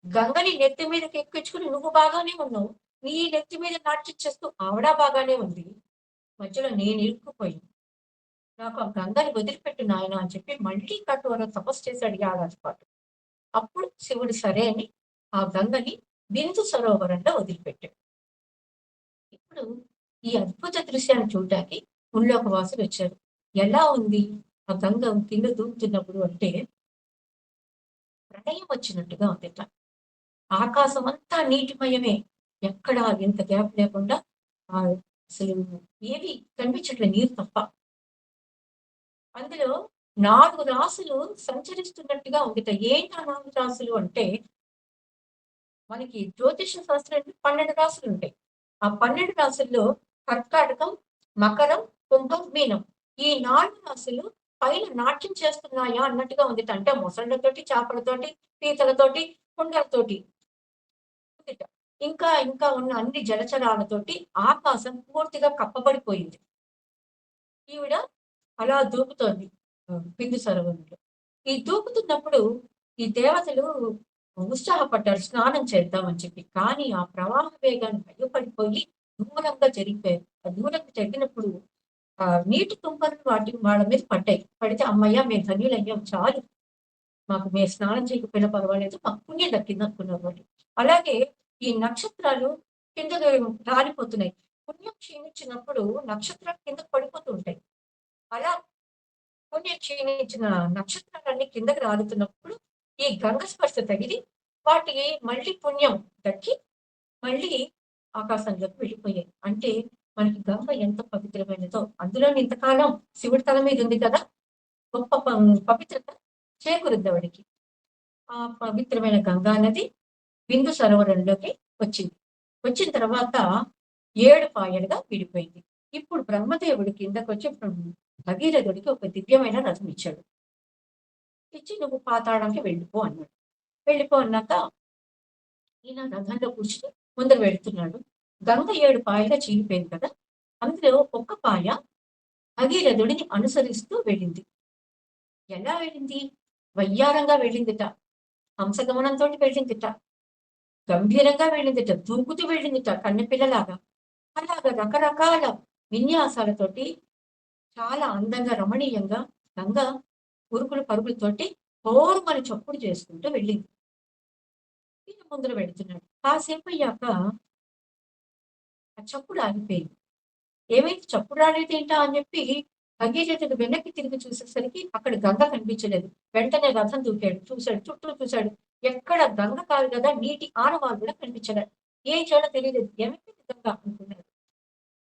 Speaker 3: గంగని నెత్తి మీదకి ఎక్కించుకుని నువ్వు బాగానే ఉన్నావు. నీ నెత్తి మీద నాట్యం చేస్తూ ఆవిడ బాగానే ఉంది. మధ్యలో నేను ఇరుక్కుపోయాను. నాకు ఆ గంగని వదిలిపెట్టు నాయన అని చెప్పి మళ్ళీ కఠోర తపస్సు చేశాడు ఏడాది పాటు. అప్పుడు శివుడు సరే అని ఆ గంగని బిందు సరోవరంలో వదిలిపెట్టాడు. ఇప్పుడు ఈ అద్భుత దృశ్యాన్ని చూడటానికి ముల్లోకవాసులు వచ్చారు. ఎలా ఉంది ఆ గంగ కింద దూకుతున్నప్పుడు అంటే ప్రళయం వచ్చినట్టుగా ఉందిట. ఆకాశం అంతా నీటిమయమే. ఎక్కడ ఎంత గ్యాప్ లేకుండా ఆ అసలు ఏవి కనిపించట్లే నీరు తప్ప. అందులో 4 రాసులు సంచరిస్తున్నట్టుగా ఉందిట. ఏంటి ఆ 4 రాసులు అంటే మనకి జ్యోతిష శాస్త్రంలో 12 రాసులు ఉంటాయి. ఆ 12 రాసుల్లో కర్కాటకం, మకరం, కుంభం, మీనం. ఈ 4 రాసులు పైన నాట్యం చేస్తున్నాయా అన్నట్టుగా ఉందిట. అంటే మొసళ్ళతోటి, చేపలతోటి, పీతలతోటి, కుండలతోటి ఉందిట. ఇంకా ఇంకా ఉన్న అన్ని జలచరాలతోటి ఆకాశం పూర్తిగా కప్పబడిపోయింది. ఈవిడ అలా దూకుతోంది బిందు సరోవరంలో. ఈ దూకుతున్నప్పుడు ఈ దేవతలు ఉత్సాహపడ్డారు స్నానం చేద్దామని చెప్పి. కానీ ఆ ప్రవాహ వేగాన్ని భయపడిపోయి దూరంగా జరిగిపోయారు. ఆ దూరంగా జరిగినప్పుడు ఆ నీటి తుంపర్లు వాళ్ళ మీద పడ్డాయి. పడితే అమ్మయ్య మేము ధన్యులయ్యాం చాలు, మాకు మేము స్నానం చేయకపోయినా పర్వాలేదు, మాకు పుణ్యం దక్కింది అనుకున్నారు వాళ్ళు. అలాగే ఈ నక్షత్రాలు కింద రాలిపోతున్నాయి. పుణ్యం క్షీణించినప్పుడు నక్షత్రాలు కింద పడిపోతూ ఉంటాయి. అలా పుణ్యం క్షీణించిన నక్షత్రాలన్నీ కిందకి రాలుతున్నప్పుడు ఈ గంగ స్పర్శ తగిలి వాటి మళ్ళీ పుణ్యం దక్కి మళ్ళీ ఆకాశంలోకి వెళ్ళిపోయాయి. అంటే మనకి గంగ ఎంత పవిత్రమైనదో. అందులో ఇంతకాలం శివుడి తల మీద ఉంది కదా, గొప్ప పవిత్రత చేకూరుద్ది ఆవిడికి. ఆ పవిత్రమైన గంగా నది బిందు సరోవరంలోకి వచ్చింది. వచ్చిన తర్వాత 7 పాయలుగా విడిపోయింది. ఇప్పుడు బ్రహ్మదేవుడి కిందకు వచ్చి భగీరథుడికి ఒక దివ్యమైన రథం ఇచ్చాడు. ఇచ్చి నువ్వు పాతాళానికి వెళ్ళిపో అన్నాడు. వెళ్ళిపో అన్నాక ఈయన రథంలో కూర్చుని ముందర వెళుతున్నాడు. గంగ 7 పాయగా చీలిపోయింది కదా, అందులో ఒక్క పాయ భగీరథుడిని అనుసరిస్తూ వెళ్ళింది. ఎలా వెళ్ళింది? వయ్యారంగా వెళ్ళిందిట, హంసగమనంతో వెళ్ళిందిట, గంభీరంగా వెళ్ళిందిట, దూకుతూ వెళ్ళిందిట కన్నెపిల్లలాగా. అలాగా రకరకాల విన్యాసాలతోటి చాలా అందంగా రమణీయంగా గంగ ఉరుకులు పరుగులతోటి హోరుమని చప్పుడు చేసుకుంటూ వెళ్ళింది. ఈయన ముందర వెళుతున్నాడు. కాసేపు అయ్యాక ఆ చప్పుడు ఆగిపోయింది. ఏమైంది చప్పుడు రాలేదు ఏంటా అని చెప్పి భగీరథుడు వెనక్కి తిరిగి చూసేసరికి అక్కడ గంగ కనిపించలేదు. వెంటనే రథం దూకాడు. చూశాడు, చుట్టూ చూశాడు. ఎక్కడ గంగ కాదు కదా, నీటి ఆనవాళ్ళు కూడా కనిపించలేదు. ఏం చేయాలో తెలియలేదు. ఏమైంది గంగ అనుకున్నాడు.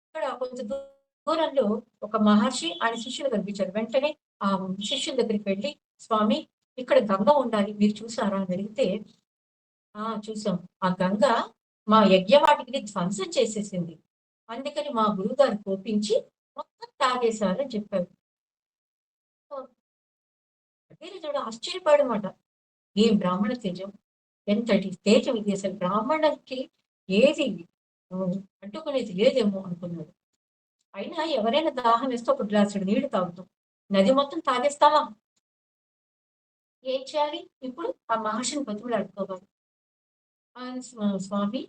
Speaker 3: ఇక్కడ కొంత దూరంలో ఒక మహర్షి ఆయన శిష్యులు కనిపించారు. వెంటనే ఆ శిష్యుల దగ్గరికి వెళ్ళి, స్వామి ఇక్కడ గంగ ఉండాలి, మీరు చూసారా అని అడిగితే, చూసాం, ఆ గంగ మా యజ్ఞవాటికి ధ్వంసం చేసేసింది, అందుకని మా గురువుగారు కోపించి మొత్తం తాగేశారు అని చెప్పారు. వీరజుడు ఆశ్చర్యపడమాట. ఏం బ్రాహ్మణ తేజం, ఎంతటి తేజం ఇది, అసలు బ్రాహ్మణుడికి ఏది అడ్డుకునేది లేదేమో అనుకున్నాడు. అయినా ఎవరైనా దాహం వేస్తే ఒక గ్లాసుడు నీళ్లు తాగుతాం, నది మొత్తం తాగేస్తావా? ఏం చేయాలి ఇప్పుడు? ఆ మహర్షిని బతుకులాడుకోవాలి. స్వామి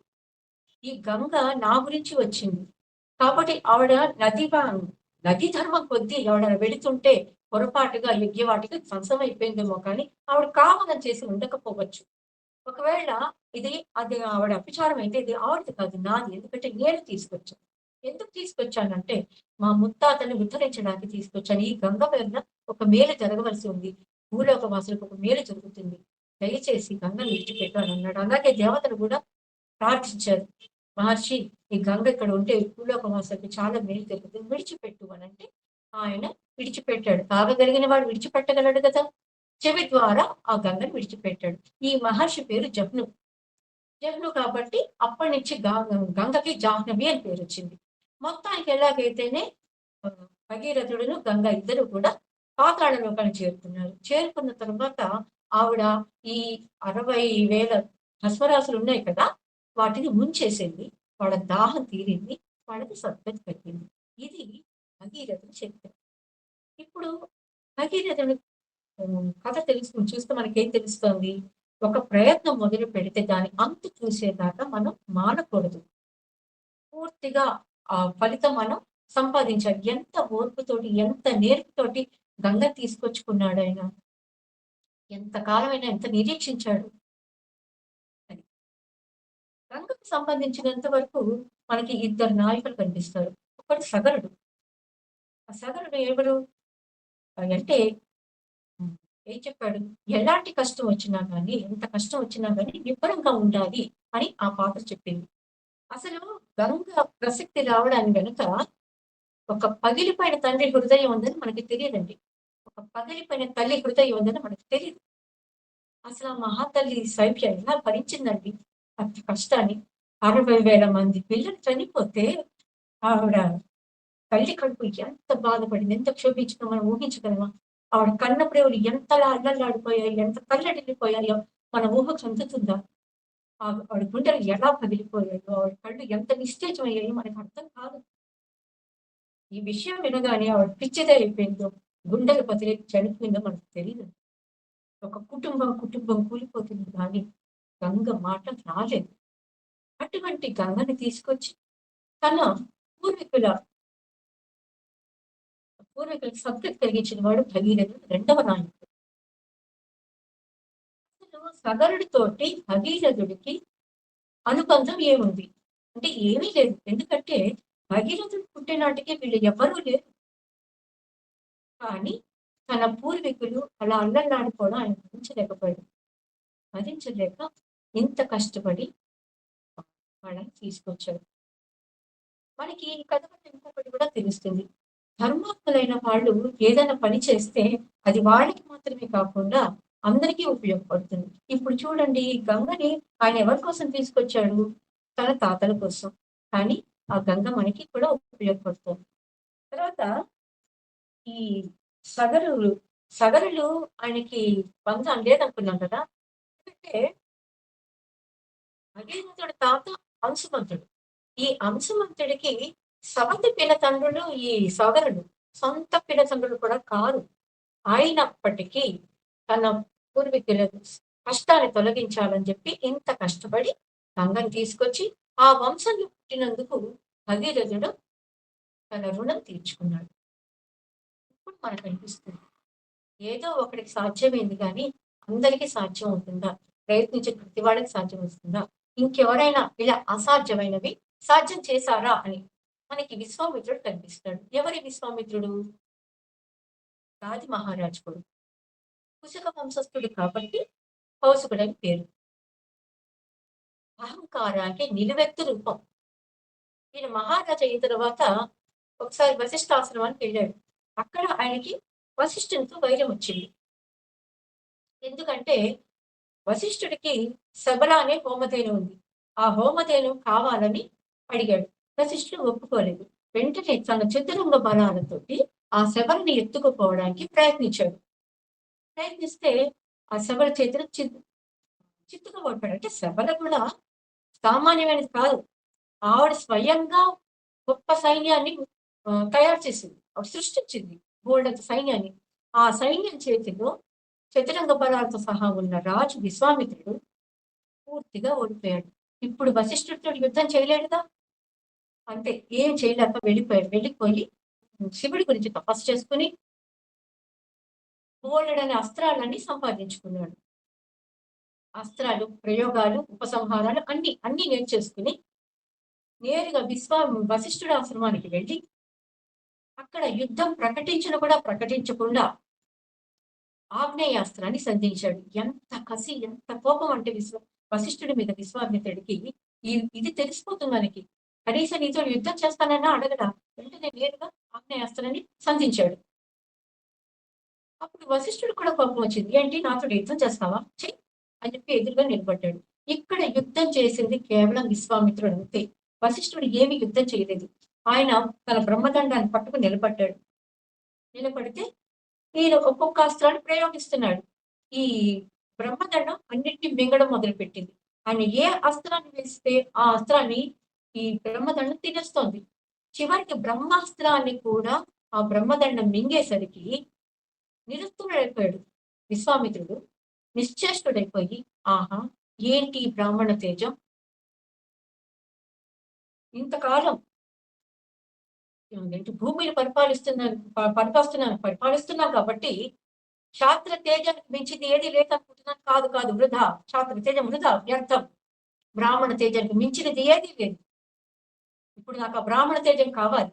Speaker 3: ఈ గంగ నా గురించి వచ్చింది కాబట్టి ఆవిడ నది ధర్మం కొద్దీ ఆవిడ వెళుతుంటే పొరపాటుగా యజ్ఞవాటికి ధ్వంసం అయిపోయిందేమో, కానీ ఆవిడ కావాలని చేసి ఉండకపోవచ్చు. ఒకవేళ అది ఆవిడ అపచారం అయితే ఇది ఆవిడది కాదు, నాది. ఎందుకంటే నేను తీసుకొచ్చాను. ఎందుకు తీసుకొచ్చానంటే మా ముత్తాతని ఉద్ధరించడానికి తీసుకొచ్చాను. ఈ గంగ వల్ల ఒక మేలు జరగవలసి ఉంది, భూలోక వాసులకు ఒక మేలు జరుగుతుంది, దయచేసి గంగను విడిచిపెట్టాను అన్నాడు. అలాగే దేవతలు కూడా ప్రార్థించారు, మహర్షి ఈ గంగ ఇక్కడ ఉంటే భూలోక వాసులకు చాలా మేలు జరుగుతుంది, విడిచిపెట్టు అని అంటే ఆయన విడిచిపెట్టాడు. తాగగలిగిన వాడు విడిచిపెట్టగలడు కదా, చెవి ద్వారా ఆ గంగను విడిచిపెట్టాడు. ఈ మహర్షి పేరు జహ్ను. జహ్ను కాబట్టి అప్పటి నుంచి గంగకి జాహ్నవి అని పేరు వచ్చింది. మొత్తానికి ఎలాగైతేనే భగీరథుడును గంగ ఇద్దరు కూడా పాతాళ లోకాన్ని చేరుకున్నారు. చేరుకున్న తర్వాత ఆవిడ ఈ 60,000 భస్మరాశులు ఉన్నాయి కదా, వాటిని ముంచేసింది. వాళ్ళ దాహం తీరింది, వాళ్ళకి సద్గతి పెట్టింది. భగీరథుని చరిత్ర. ఇప్పుడు భగీరథుడు కథ చూస్తే మనకేం తెలుస్తోంది? ఒక ప్రయత్నం మొదలు పెడితే దాని అంతు చూసేదాకా మనం మానకూడదు. పూర్తిగా ఆ ఫలితం మనం సంపాదించాలి. ఎంత ఓర్పుతోటి, ఎంత నేర్పుతోటి గంగ తీసుకొచ్చుకున్నాడాయన. ఎంత కాలమైనా ఎంత నిరీక్షించాడు అని. గంగకు సంబంధించినంత వరకు మనకి ఇద్దరు నాయకులు కనిపిస్తారు. ఒకడు సగరుడు. ఆ సగరుడు ఎవరు? అంటే హ్మ్. ఏం చెప్పాడు? ఎలాంటి కష్టం వచ్చినా గానీ, ఎంత కష్టం వచ్చినా గానీ నిబ్బరంగా ఉండాలి అని ఆ పాత్ర చెప్పింది. అసలు గంగ ప్రసక్తి రావడానికి వెనుక ఒక పగిలిపోయిన తండ్రి హృదయం ఉందని మనకి తెలియదండి. ఒక పగిలిపోయిన తల్లి హృదయం ఉందని మనకు తెలీదు. అసలు ఆ మహాతల్లి శైవ్య ఎలా భరించిందండి అంత కష్టాన్ని. 60,000 మంది పిల్లలు చనిపోతే ఆవిడ తల్లి కడుపు ఎంత బాధపడింది, ఎంత క్షోభించిందో మనం ఊహించగలమా? ఆవిడ కన్న ప్రేమలు ఎంతలా అల్లల్లాడిపోయాయి, ఎంత తల్లడిల్లిపోయాయో మన ఊహకు అందుతుందా? ఆవిడ గుండెలు ఎలా పగిలిపోయాయో, ఆవిడ కళ్ళు ఎంత నిస్తేజమయ్యాయో మనకు అర్థం కాదు. ఈ విషయం వినగానే ఆవిడ పిచ్చిదే అయిపోయిందో, గుండెలు బదిలీ చనిపోయిందో మనకు తెలీదు. ఒక కుటుంబం కూలిపోతుంది కానీ గంగ మాట రాలేదు. అటువంటి గంగని తీసుకొచ్చి తన పూర్వీకుల పూర్వీకులకు సంతృప్తి కలిగించిన వాడు భగీరథుడు రెండవ నాయకుడు. అసలు సగరుడితోటి భగీరథుడికి అనుబంధం ఏముంది? అంటే ఏమీ లేదు. ఎందుకంటే భగీరథుడు పుట్టినాటికి వీళ్ళు ఎవ్వరూ లేరు. కానీ తన పూర్వీకులు అలా అల్లల్లాడిపోవడం ఆయన భరించలేకపోయాడు. భరించలేక ఇంత కష్టపడి వాళ్ళని తీసుకొచ్చాడు. మనకి ఈ కథ వల్ల ఇంకొకటి కూడా తెలుస్తుంది. ధర్మాత్ములైన వాళ్ళు ఏదైనా పని చేస్తే అది వాళ్ళకి మాత్రమే కాకుండా అందరికీ ఉపయోగపడుతుంది. ఇప్పుడు చూడండి గంగని ఆయన ఎవరి కోసం తీసుకొచ్చాడు? తన తాతల కోసం. కానీ ఆ గంగ మనకి కూడా ఉపయోగపడుతుంది. తర్వాత ఈ సగరులు సగరులు ఆయనకి బంధం లేదనుకున్నాం కదా! ఎందుకంటే భగీరథుడి తాత అంశుమంతుడు. ఈ అంశుమంతుడికి సవతి పినతండ్రులు ఈ సోదరుడు. సొంత పినతండ్రులు కూడా కారు. అయినప్పటికీ తన పూర్వీకుల కష్టాన్ని తొలగించాలని చెప్పి ఇంత కష్టపడి గంగని తీసుకొచ్చి ఆ వంశంలో పుట్టినందుకు భగీరథుడు తన రుణం తీర్చుకున్నాడు. ఇప్పుడు మనకు అనిపిస్తుంది ఏదో ఒకడికి సాధ్యమైంది కానీ అందరికీ సాధ్యం అవుతుందా? ప్రయత్నించే ప్రతి వాళ్ళకి సాధ్యం వస్తుందా? ఇంకెవరైనా ఇలా అసాధ్యమైనవి సాధ్యం చేశారా అని మనకి విశ్వామిత్రుడు కనిపిస్తాడు. ఎవరి విశ్వామిత్రుడు? గాది మహారాజు కొడుకు. కుశక వంశస్థుడు కాబట్టి కౌశికుడని పేరు. అహంకారానికి నిలువెత్తు రూపం. ఈయన మహారాజు అయిన తర్వాత ఒకసారి వశిష్ఠాశ్రమానికి వెళ్ళాడు. అక్కడ ఆయనకి వశిష్ఠునితో వైరం వచ్చింది. ఎందుకంటే వశిష్ఠుడికి శబల అనే హోమధేను ఉంది. ఆ హోమధేను కావాలని అడిగాడు. వశిష్ఠుడు ఒప్పుకోలేదు. వెంటనే తన చతురంగ బలాలతోటి ఆ శబలని ఎత్తుకుపోవడానికి ప్రయత్నించాడు. ప్రయత్నిస్తే ఆ శబల చేతులు చిత్తుగా పడ్డాడు. అంటే శబల కూడా సామాన్యమైనది కాదు. ఆవిడ స్వయంగా గొప్ప సైన్యాన్ని తయారు చేసింది. ఆవిడ సృష్టించింది బోల్డంత సైన్యాన్ని. ఆ సైన్యం చేతిలో చతురంగ బలాలతో సహా ఉన్న రాజు విశ్వామిత్రుడు పూర్తిగా ఓడిపోయాడు. ఇప్పుడు వశిష్ఠుడితో యుద్ధం చేయలేడుగా. అంతే ఏం చేయలేక వెళ్ళిపోయాడు. వెళ్ళిపోయి శివుడి గురించి తపస్సు చేసుకుని బోలెడని అస్త్రాలన్నీ సంపాదించుకున్నాడు. అస్త్రాలు, ప్రయోగాలు, ఉపసంహారాలు అన్ని నేర్చేసుకుని నేరుగా వశిష్ఠుడి ఆశ్రమానికి వెళ్ళి అక్కడ యుద్ధం ప్రకటించకుండా ఆగ్నేయాస్త్రాన్ని సంధించాడు. ఎంత కసి, ఎంత కోపం అంటే వశిష్ఠుడి మీద విశ్వామిత్రుడికి ఇది తెలిసిపోతుంది మనకి. కనీసం నీతో యుద్ధం చేస్తానన్నా అడగడా, వెంటనే నేరుగా ఆగ్నేయాస్త్రాన్ని సంధించాడు. అప్పుడు వశిష్ఠుడు కూడా కోపం వచ్చింది. ఏంటి నాతో యుద్ధం చేస్తావా? చెయ్యి అని చెప్పి ఎదురుగా నిలబడ్డాడు. ఇక్కడ యుద్ధం చేసింది కేవలం విశ్వామిత్రుడు అంతే. వశిష్ఠుడు ఏమి యుద్ధం చేయలేదు. ఆయన తన బ్రహ్మదండాన్ని పట్టుకుని నిలబడ్డాడు. నిలబడితే ఈయన ఒక్కొక్క అస్త్రాన్ని ప్రయోగిస్తున్నాడు. ఈ బ్రహ్మదండం అన్నిటిని మింగడం మొదలుపెట్టింది. ఆయన ఏ అస్త్రాన్ని వేస్తే ఆ అస్త్రాన్ని ఈ బ్రహ్మదండం తినేస్తోంది. చివరికి బ్రహ్మాస్త్రాన్ని కూడా ఆ బ్రహ్మదండం మింగేసరికి నిరుత్తుడైపోయాడు విశ్వామిత్రుడు. నిశ్చేష్టుడైపోయి, ఆహా, ఏంటి ఈ బ్రాహ్మణ తేజం! ఇంతకాలం ఏంటి భూమిని పరిపాలిస్తున్నాను కాబట్టి క్షాత్ర తేజానికి మించింది ఏది లేదనుకుంటున్నాను. కాదు కాదు, వృధా. క్షాత్ర తేజం వృధా, వ్యర్థం. బ్రాహ్మణ తేజానికి మించినది ఏది లేదు. ఇప్పుడు నాకు ఆ బ్రాహ్మణ తేజం కావాలి.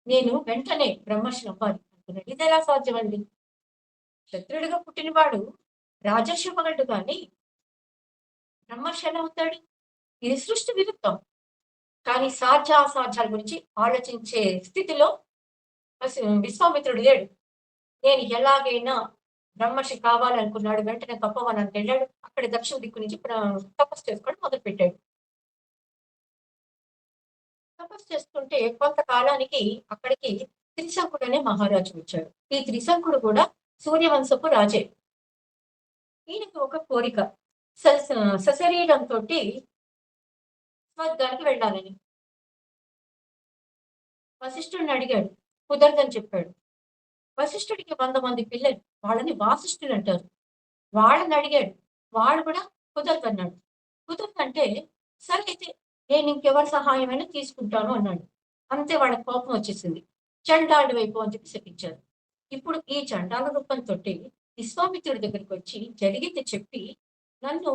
Speaker 3: నేను వెంటనే బ్రహ్మర్షిని అవ్వాలి అనుకున్నాడు. ఇది ఎలా సాధ్యం అండి? క్షత్రుడిగా పుట్టినవాడు రాజర్షి అవ్వగలడు కానీ బ్రహ్మర్షి ఎలా అవుతాడు? ఇది సృష్టి విరుద్ధం. కానీ సాధ్యాసాధ్యాల గురించి ఆలోచించే స్థితిలో విశ్వామిత్రుడు లేడు. నేను ఎలాగైనా బ్రహ్మర్షి కావాలనుకున్నాడు. వెంటనే తప్పవనానికి వెళ్ళాడు. అక్కడ దక్షిణ దిక్కు నుంచి తపస్సు చేసుకోవడం మొదలు పెట్టాడు. తపస్సు చేసుకుంటే కొంతకాలానికి అక్కడికి త్రిశంకుడు అనే మహారాజు వచ్చాడు. ఈ త్రిశంకుడు కూడా సూర్యవంశపు రాజే. ఈయనకి ఒక కోరిక, సశరీరంతో స్వర్గానికి వెళ్ళాలని. వశిష్ఠుడిని అడిగాడు, కుదరదని చెప్పాడు. వశిష్ఠుడికి 100 మంది పిల్లలు, వాళ్ళని వాసిష్ఠులు అంటారు. వాళ్ళని అడిగాడు, వాళ్ళు కూడా కుదరదన్నాడు. కుదరదంటే సరే అయితే నేను ఇంకెవరి సహాయమైనా తీసుకుంటాను అన్నాడు. అంతే, వాళ్ళకి కోపం వచ్చేసింది. చండాలుడి వైపు అని చెప్పి శపించారు. ఇప్పుడు ఈ చండాల రూపంతో విశ్వామిత్రుడి దగ్గరికి వచ్చి జరిగింది చెప్పి నన్ను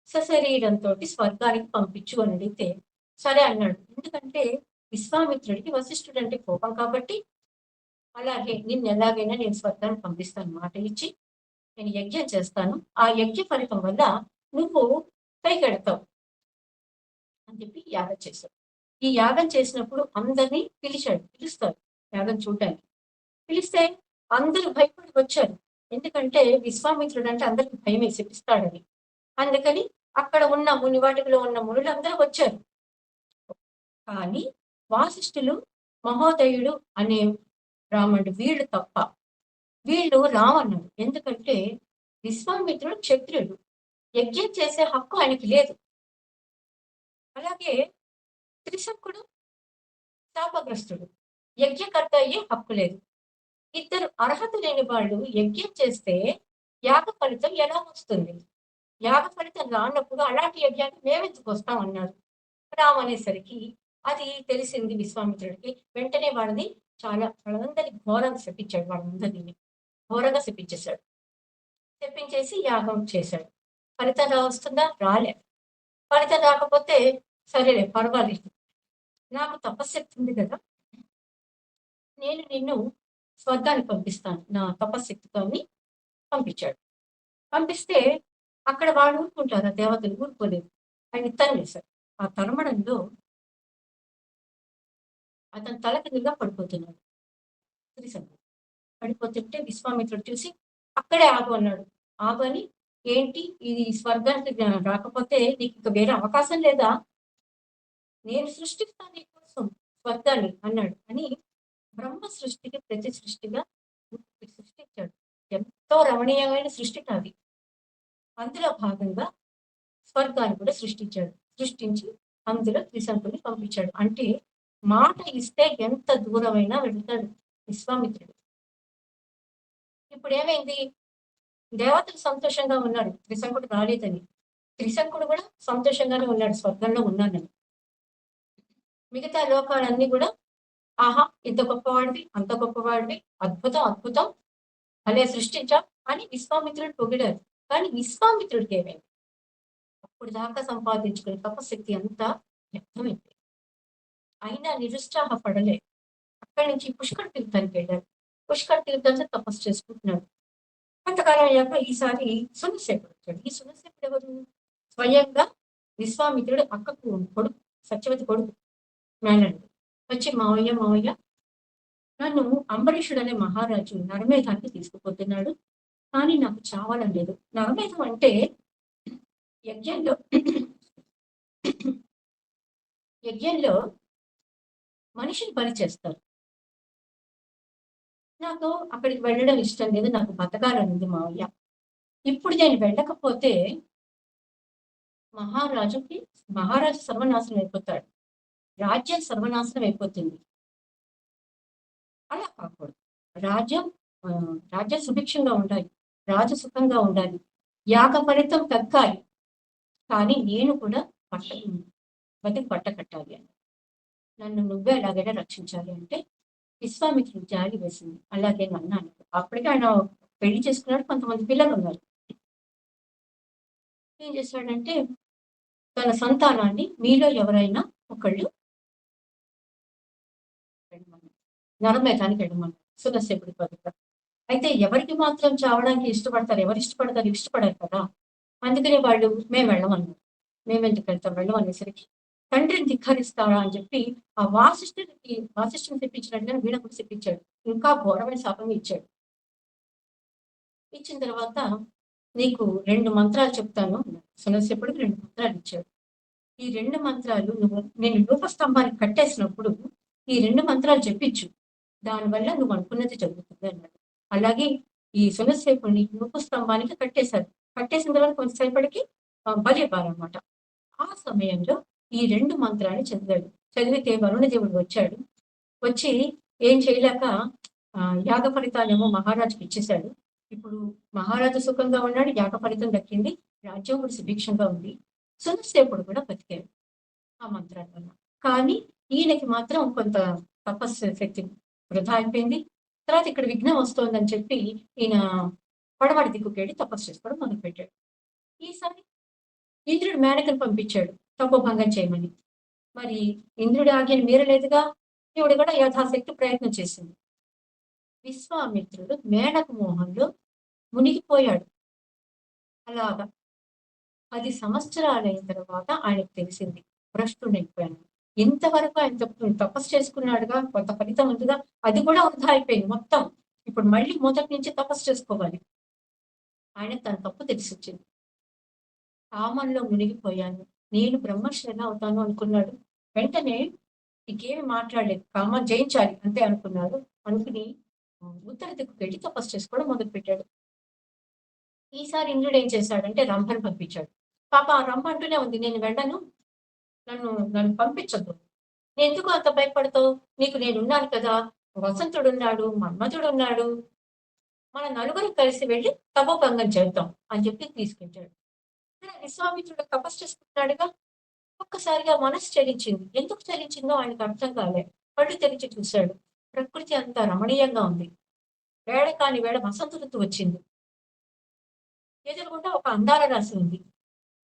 Speaker 3: సశరీరంతో స్వర్గానికి పంపించు అని అడిగితే సరే అన్నాడు. ఎందుకంటే విశ్వామిత్రుడికి వశిష్ఠుడు అంటే కోపం కాబట్టి, అలాగే నిన్ను ఎలాగైనా నేను స్వర్గానికి పంపిస్తాను మాట ఇచ్చి, నేను యజ్ఞం చేస్తాను, ఆ యజ్ఞ ఫలితం వల్ల నువ్వు పైకెడతావు అని చెప్పి యాగం చేశాడు. ఈ యాగం చేసినప్పుడు అందరినీ పిలుస్తారు యాగం చూడడానికి. పిలిస్తే అందరూ భయపడి వచ్చారు. ఎందుకంటే విశ్వామిత్రుడు అంటే అందరికి భయం వేసి పిస్తాడని. అందుకని అక్కడ ఉన్న మునివాటిలో ఉన్న మునులందరూ వచ్చారు. కానీ వాసిష్ఠులు, మహోదయుడు అనే బ్రాహ్మణుడు వీళ్ళు తప్ప వీళ్ళు రామన్నాడు. ఎందుకంటే విశ్వామిత్రుడు క్షత్రియుడు, యజ్ఞం చేసే హక్కు ఆయనకి లేదు. అలాగే త్రిశంకుడు శాపగ్రస్తుడు, యజ్ఞకర్త అయ్యే హక్కు లేదు. ఇద్దరు అర్హత లేని వాళ్ళు యజ్ఞం చేస్తే యాగ ఫలితం ఎలా వస్తుంది? యాగ ఫలితం రానప్పుడు అలాంటి యజ్ఞానికి మేమెందుకు వస్తాం అన్నారు. రామనేసరికి అది తెలిసింది విశ్వామిత్రుడికి. వెంటనే వాళ్ళని వాళ్ళందరినీ ఘోరంగా శపించాడు. వాళ్ళందరినీ ఘోరంగా శపించేశాడు. శపించేసి యాగం చేశాడు. ఫలితం వస్తుందా? రాలే. ఫలితం రాకపోతే సరేలే, పర్వాలేదు, నాకు తపశ్శక్తి ఉంది కదా, నేను నిన్ను స్వర్గానికి పంపిస్తాను నా తపశ్శక్తితో పంపించాడు. పంపిస్తే అక్కడ వాళ్ళు ఊరుకుంటారు, ఆ దేవతలు ఊరుకోలేదు. ఆయన తరిమేశారు. ఆ తరమడంలో అతను తల కిందగా పడిపోతున్నాడు. త్రిశంకుడు పడిపోతుంటే విశ్వామిత్రుడు చూసి అక్కడే ఆగు అన్నాడు. ఆగు అని, ఏంటి ఇది స్వర్గానికి రాకపోతే నీకు ఇక వేరే అవకాశం లేదా? నేను సృష్టిస్తాను నీ కోసం స్వర్గాన్ని అన్నాడు. అని బ్రహ్మ సృష్టికి ప్రతి సృష్టిగా సృష్టించాడు. ఎంతో రమణీయమైన సృష్టి కాది. అందులో భాగంగా స్వర్గాన్ని కూడా సృష్టించాడు. సృష్టించి అందులో త్రిశంకుని పంపించాడు. అంటే మాట ఇస్తే ఎంత దూరమైనా వెళ్తాడు విశ్వామిత్రుడు. ఇప్పుడు ఏమైంది? దేవతలు సంతోషంగా ఉన్నాడు త్రిశంకుడు రాలేదని. త్రిశంకుడు కూడా సంతోషంగానే ఉన్నాడు స్వర్గంలో ఉన్నానని. మిగతా లోకాలన్నీ కూడా ఆహా, ఇంత గొప్పవాడివి, అంత గొప్పవాడివి, అద్భుతం అద్భుతం, అలే సృష్టించాం అని విశ్వామిత్రుడు పొగిడారు. కానీ విశ్వామిత్రుడికి ఏమైంది? అప్పుడు దాకా సంపాదించుకునే తపశక్తి అంతా వ్యక్తమైంది. అయినా నిరుత్సాహపడలే. అక్కడి నుంచి పుష్కర తీర్థానికి వెళ్ళాడు. పుష్కర తీర్థంతో తపస్సు చేసుకుంటున్నాడు. కొంతకాలం అయ్యాక ఈసారి సునసేపుడు వచ్చాడు. ఈ సునసేపుడు ఎవరు? స్వయంగా విశ్వామిత్రుడు అక్కకు కొడుకు, సత్యవతి కొడుకు, మేనడు. వచ్చి మావయ్య మావయ్య, నన్ను అంబరీషుడు అనే మహారాజు నరమేధానికి తీసుకుపోతున్నాడు, కానీ నాకు చావాలని లేదు. నరమేధం అంటే యజ్ఞంలో మనిషిని బలి చేస్తారు. నాకు అక్కడికి వెళ్ళడం ఇష్టం లేదు, నాకు బతకాలని ఉంది మావయ్య. ఇప్పుడు నేను వెళ్ళకపోతే మహారాజు సర్వనాశనం అయిపోతాడు, రాజ్యం సర్వనాశనం అయిపోతుంది. అలా కాకూడదు. రాజ్యం రాజ్యం సుభిక్షంగా ఉండాలి. రాజు సుఖంగా ఉండాలి. యాగ ఫలితం తగ్గాలి. కానీ నేను కూడా పట్ట బతికి బట్ట కట్టాలి అని. నన్ను నువ్వే ఎలాగైనా రక్షించాలి అంటే విశ్వామిత్రుడు జాలి వేసింది. అలాగే అన్నాను. అప్పటికే ఆయన పెళ్లి చేసుకున్నాడు. కొంతమంది పిల్లలు ఉన్నారు. ఏం చేశాడంటే తన సంతానాన్ని మీలో ఎవరైనా ఒకళ్ళు వెళ్ళమన్నాడు. నరమేధానికి వెళ్ళమన్నాడు. సుదర్శనుడి పవిత్ర. అయితే ఎవరికి మాత్రం చావడానికి ఇష్టపడతారు? ఎవరు ఇష్టపడతారు? ఇష్టపడరు కదా! అందుకని వాళ్ళు మేము వెళ్ళమన్నారు. మేమెందుకు వెళ్తాం? వెళ్ళమనేసరికి తండ్రిని ధిక్కరిస్తాడా అని చెప్పి ఆ వాసిష్ఠుని తెప్పించినట్టుగా వీళ్ళకు కూడా తెప్పించాడు. ఇంకా ఘోరమైన శాపం ఇచ్చాడు. ఇచ్చిన తర్వాత నీకు 2 మంత్రాలు చెప్తాను అన్నాడు. సునస్యపుడికి 2 మంత్రాలు ఇచ్చాడు. ఈ 2 మంత్రాలు నేను రూపస్తంభానికి కట్టేసినప్పుడు ఈ 2 మంత్రాలు చెప్పించు. దానివల్ల నువ్వు అనుకున్నది జరుగుతుంది అన్నాడు. అలాగే ఈ సునస్సేపుడిని రూపస్తంభానికి కట్టేశారు. కట్టేసిన తర్వాత కొంతసేపటికి బలైపోయారనమాట. ఆ సమయంలో ఈ 2 మంత్రాలు చదివాడు. చదివితే వరుణదేవుడు వచ్చాడు. వచ్చి ఏం చేయలేక యాగ ఫలితాలేమో మహారాజుకి ఇచ్చేశాడు. ఇప్పుడు మహారాజు సుఖంగా ఉన్నాడు. యాగ ఫలితం దక్కింది. రాజ్యం కూడా సుభిక్షంగా ఉంది. సునస్సేపుడు కూడా బతికాడు ఆ మంత్రాల వల్ల. కానీ ఈయనకి మాత్రం కొంత తపస్సు శక్తి వృధా అయిపోయింది. తర్వాత ఇక్కడ విఘ్నం వస్తోందని చెప్పి ఈయన పడమటి దిక్కుకెళ్ళి తపస్సు చేసుకోవడం మొదలుపెట్టాడు. ఈసారి ఇంద్రుడు మేనకను పంపించాడు తపోభంగం చేయమని. మరి ఇంద్రుడి ఆజ్ఞను మీరలేదుగా. ఈవిడ కూడా యథాశక్తి ప్రయత్నం చేసింది. విశ్వామిత్రుడు మేనక మోహంలో మునిగిపోయాడు. అలాగా 10 సంవత్సరాలైన తర్వాత ఆయనకు తెలిసింది భ్రష్టుడైపోయాను. ఇంతవరకు ఆయన తపస్సు చేసుకున్నాడుగా, కొంత ఫలితం ఉందిగా, అది కూడా వృధా అయిపోయింది మొత్తం. ఇప్పుడు మళ్ళీ మొదటి నుంచి తపస్సు చేసుకోవాలి. ఆయన తన తప్పు తెలిసొచ్చింది. కామంలో మునిగిపోయాను. నేను బ్రహ్మర్షి ఎలా అవుతాను అనుకున్నాడు. వెంటనే ఇంకేమి మాట్లాడలేదు. కామం జయించాలి అంతే అనుకున్నాడు. అనుకుని ఉత్తర దిక్కుకు వెళ్ళి తపస్సు చేసుకోవడం మొదలుపెట్టాడు. ఈసారి ఇంద్రుడు ఏం చేశాడంటే రంభను పంపించాడు. పాప ఆ రంభ అంటూనే ఉంది, నేను వెళ్ళను, నన్ను పంపించొద్దు. ఎందుకు అంత భయపడతావు? నీకు నేనున్నాను కదా, వసంతుడున్నాడు, మన్మథుడున్నాడు, మన నలుగురు కలిసి వెళ్ళి తపోభంగం చేద్దాం అని చెప్పి తీసుకెళ్ళాడు. విశ్వామిత్రుడు తపస్సు చేసుకుంటున్నాడుగా. ఒక్కసారిగా మనసు చలించింది. ఎందుకు చలించిందో ఆయనకు అర్థం కాలే. కళ్ళు తెరిచి చూశాడు. ప్రకృతి అంతా రమణీయంగా ఉంది. వేడ కాని వేళ వసంత ఋతువు వచ్చింది. ఎదురుగుండా ఒక అందాల రాశి ఉంది.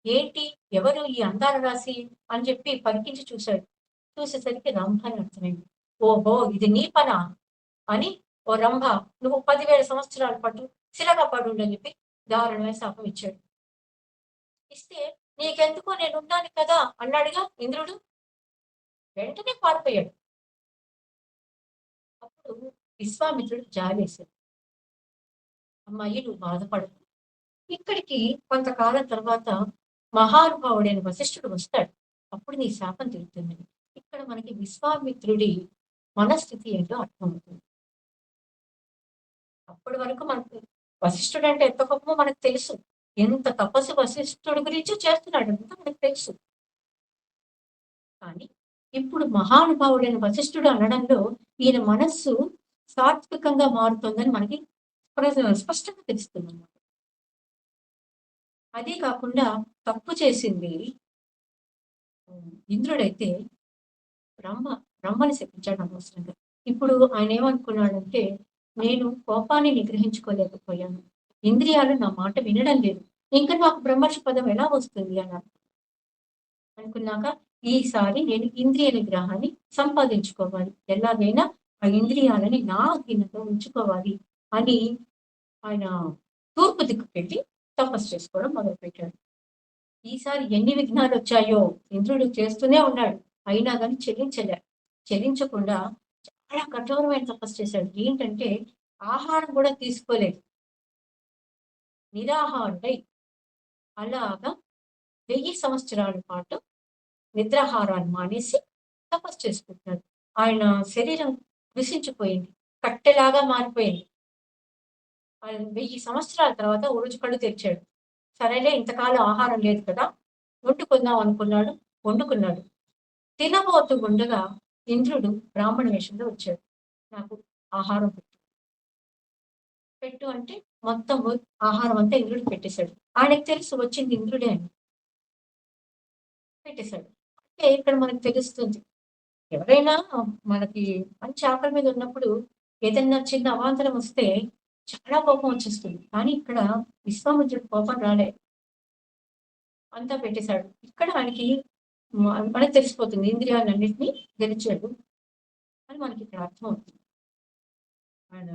Speaker 3: ఏంటి, ఎవరు ఈ అందాల రాశి అని చెప్పి పరికించి చూశాడు. చూసేసరికి రంభ అని అర్థమైంది. ఓహో, ఇది నీ పనా అని, ఓ రంభ, నువ్వు 10,000 సంవత్సరాల పాటు శిలగా పడు అని చెప్పి దారుణమైన శాపం ఇచ్చాడు. ఇస్తే నీకెందుకో నేనున్నాను కదా అన్నాడుగా ఇంద్రుడు. వెంటనే పారిపోయాడు. అప్పుడు విశ్వామిత్రుడు జాలేశాడు. అమ్మాయి, నువ్వు బాధపడకు. ఇక్కడికి కొంతకాలం తర్వాత మహానుభావుడైన వశిష్ఠుడు వస్తాడు. అప్పుడు నీ శాపం తీరుతుందని. ఇక్కడ మనకి విశ్వామిత్రుడి మనస్థితి ఏంటో అర్థమవుతుంది. అప్పటి వరకు మనకు వశిష్ఠుడు అంటే ఎంత గొప్ప మనకు తెలుసు. ఎంత తపస్సు వశిష్ఠుడి గురించి చేస్తున్నాడు అంతా మనకు తెలుసు. కానీ ఇప్పుడు మహానుభావుడైన వశిష్ఠుడు అనడంలో ఈయన మనస్సు సాత్వికంగా మారుతుందని మనకి స్పష్టంగా తెలుస్తుంది అన్నమాట. అదే కాకుండా తప్పు చేసింది ఇంద్రుడైతే బ్రహ్మని శపించాడు అనవసరంగా. ఇప్పుడు ఆయన ఏమనుకున్నాడంటే, నేను కోపాన్ని నిగ్రహించుకోలేకపోయాను, ఇంద్రియాలు నా మాట వినడం లేదు, ఇంకా నాకు బ్రహ్మర్షి పదం ఎలా వస్తుంది అని అనుకున్నాక, ఈసారి నేను ఇంద్రియ నిగ్రహాన్ని సంపాదించుకోవాలి, ఎలాగైనా ఆ ఇంద్రియాలని నా అధీనంలో ఉంచుకోవాలి అని ఆయన తూర్పు దిక్కుకెళ్ళి తపస్సు చేసుకోవడం మొదలుపెట్టాడు. ఈసారి ఎన్ని విఘ్నాలు వచ్చాయో ఇంద్రుడు చేస్తూనే ఉన్నాడు. అయినా కానీ చెల్లించకుండా చాలా కఠోరమైన తపస్సు చేశాడు. ఏంటంటే ఆహారం కూడా తీసుకోలేదు. నిరాహారుడై అలాగా 1000 సంవత్సరాల పాటు నిద్రాహారాన్ని మానేసి తపస్సు చేసుకుంటున్నాడు. ఆయన శరీరం కృషించిపోయింది, కట్టెలాగా మారిపోయింది. ఆయన 1000 సంవత్సరాల తర్వాత ఓ రోజు కళ్ళు తెరిచాడు. సరేలే, ఇంతకాలం ఆహారం లేదు కదా, వండుకుందాం అనుకున్నాడు. వండుకున్నాడు. తినబోతూ ఉండగా ఇంద్రుడు బ్రాహ్మణ వేషంలో వచ్చాడు. నాకు ఆహారం పెట్టు పెట్టు అంటే మొత్తం ఆహారం అంతా ఇంద్రుడికి పెట్టేశాడు. ఆయనకు తెలుసు వచ్చింది ఇంద్రుడే అని పెట్టేశాడు. అంటే ఇక్కడ మనకు తెలుస్తుంది. ఎవరైనా మనకి మంచి ఆకలి మీద ఉన్నప్పుడు ఏదైనా చిన్న అవాంతరం వస్తే చాలా కోపం వచ్చేస్తుంది. కానీ ఇక్కడ విశ్వామిత్రుడికి కోపం రాలే. అంతా పెట్టేశాడు. ఇక్కడ ఆయనకి మనకు తెలిసిపోతుంది. ఇంద్రియాలన్నిటిని గెలిచాడు అని మనకి ఇక్కడ అర్థమవుతుంది. ఆయన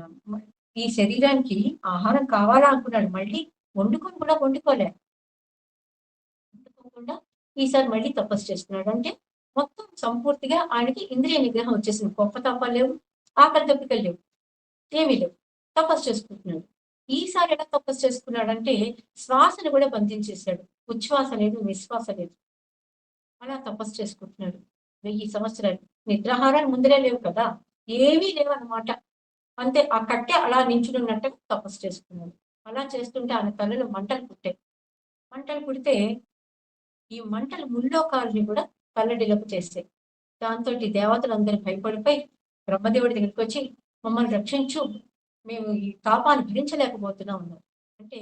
Speaker 3: ఈ శరీరానికి ఆహారం కావాలా అనుకున్నాడు. మళ్ళీ వండుకొని కూడా వండుకోకుండా ఈసారి మళ్ళీ తపస్సు చేస్తున్నాడు. అంటే మొత్తం సంపూర్తిగా ఆయనకి ఇంద్రియ నిగ్రహం వచ్చేసింది. గొప్ప తపాలు లేవు, ఆకలి దప్పికలు లేవు, ఏమీ లేవు. తపస్సు చేసుకుంటున్నాడు. ఈసారి ఎలా తపస్సు చేసుకున్నాడంటే శ్వాసను కూడా బంధించేశాడు. ఉచ్ఛ్వాస లేదు, నిశ్వాస లేదు. అలా తపస్సు చేసుకుంటున్నాడు 1000 సంవత్సరాలు. నిద్రాహారాలు ముందరే లేవు కదా, ఏమీ లేవు అన్నమాట. అంతే, ఆ కట్టె అలా నించునున్నట్టుగా తపస్సు చేసుకున్నాడు. అలా చేస్తుంటే ఆయన తలలో మంటలు పుట్టాయి. మంటలు పుడితే ఈ మంటలు ముల్లోకాలని కూడా తల్లడిలకు చేస్తాయి. దాంతో దేవతలందరూ భయపడిపోయి బ్రహ్మదేవుడి దగ్గరికి వచ్చి మమ్మల్ని రక్షించు, మేము ఈ తాపాన్ని భరించలేకపోతున్నాం అన్నారు. అంటే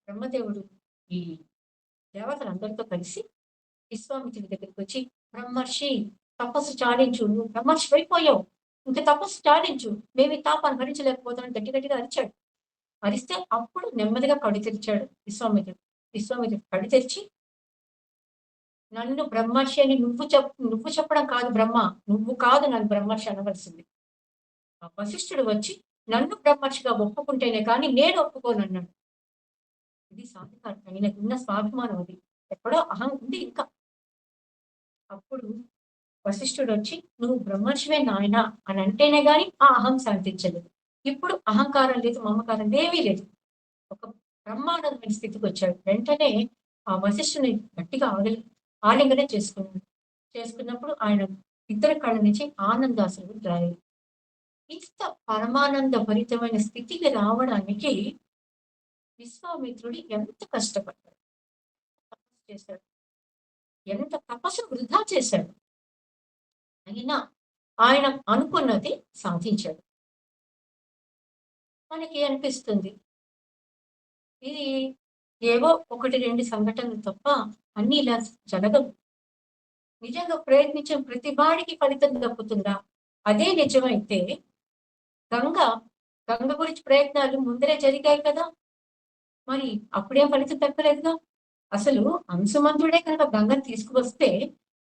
Speaker 3: బ్రహ్మదేవుడు ఈ దేవతలందరితో కలిసి విశ్వామిత్రుడి దగ్గరికి వచ్చి, బ్రహ్మర్షి తపస్సు చాలించు, నువ్వు బ్రహ్మర్షి అయిపోయావు, ఇంకా తపస్సు చాలించు, మేము ఈ తాపాన్ని భరించలేకపోతున్నాం గట్టి గట్టిగా అరిచాడు. అరిస్తే అప్పుడు నెమ్మదిగా కడు తెరిచాడు విశ్వామిత్రుడు కడు తెరిచి, నన్ను బ్రహ్మర్షి అని నువ్వు చెప్పడం కాదు బ్రహ్మ, నువ్వు కాదు నన్ను బ్రహ్మర్షి అనవలసింది. ఆ వశిష్ఠుడు వచ్చి నన్ను బ్రహ్మర్షిగా ఒప్పుకుంటేనే కానీ నేను ఒప్పుకోను అన్నాడు. ఇది సాధికారం, ఆయనకు ఉన్న స్వాభిమానం అది. ఎక్కడో అహం ఉంది ఇంకా. అప్పుడు వశిష్ఠుడు వచ్చి నువ్వు బ్రహ్మర్షివే నాయన అని అంటేనే గాని ఆ అహం శాంతించదు. ఇప్పుడు అహంకారం లేదు, మమకారం ఏమీ లేదు. ఒక బ్రహ్మాండమైన స్థితికి వచ్చాడు. వెంటనే ఆ వశిష్ఠుని గట్టిగా ఆలింగనం చేసుకున్నప్పుడు ఆయన ఇద్దరి కళ్ళ నుంచి ఆనందాసులు రాలేదు. ఇంత పరమానంద భరితమైన స్థితికి రావడానికి విశ్వామిత్రుడు ఎంత కష్టపడ్డాడు, తపస్సు చేశాడు, ఎంత తపస్సు వృధా చేశాడు. అయినా ఆయన అనుకున్నది సాధించాడు. మనకి అనిపిస్తుంది ఇది ఏవో 1-2 సంఘటనలు తప్ప అన్ని ఇలా జరగవు. నిజంగా ప్రయత్నించిన ప్రతి వాడికి ఫలితం దక్కుతుందా? అదే నిజమైతే గంగ గురించి ప్రయత్నాలు ముందరే జరిగాయి కదా, మరి అప్పుడేం ఫలితం దక్కలేదుగా. అసలు అంశుమంతుడే కనుక గంగను తీసుకువస్తే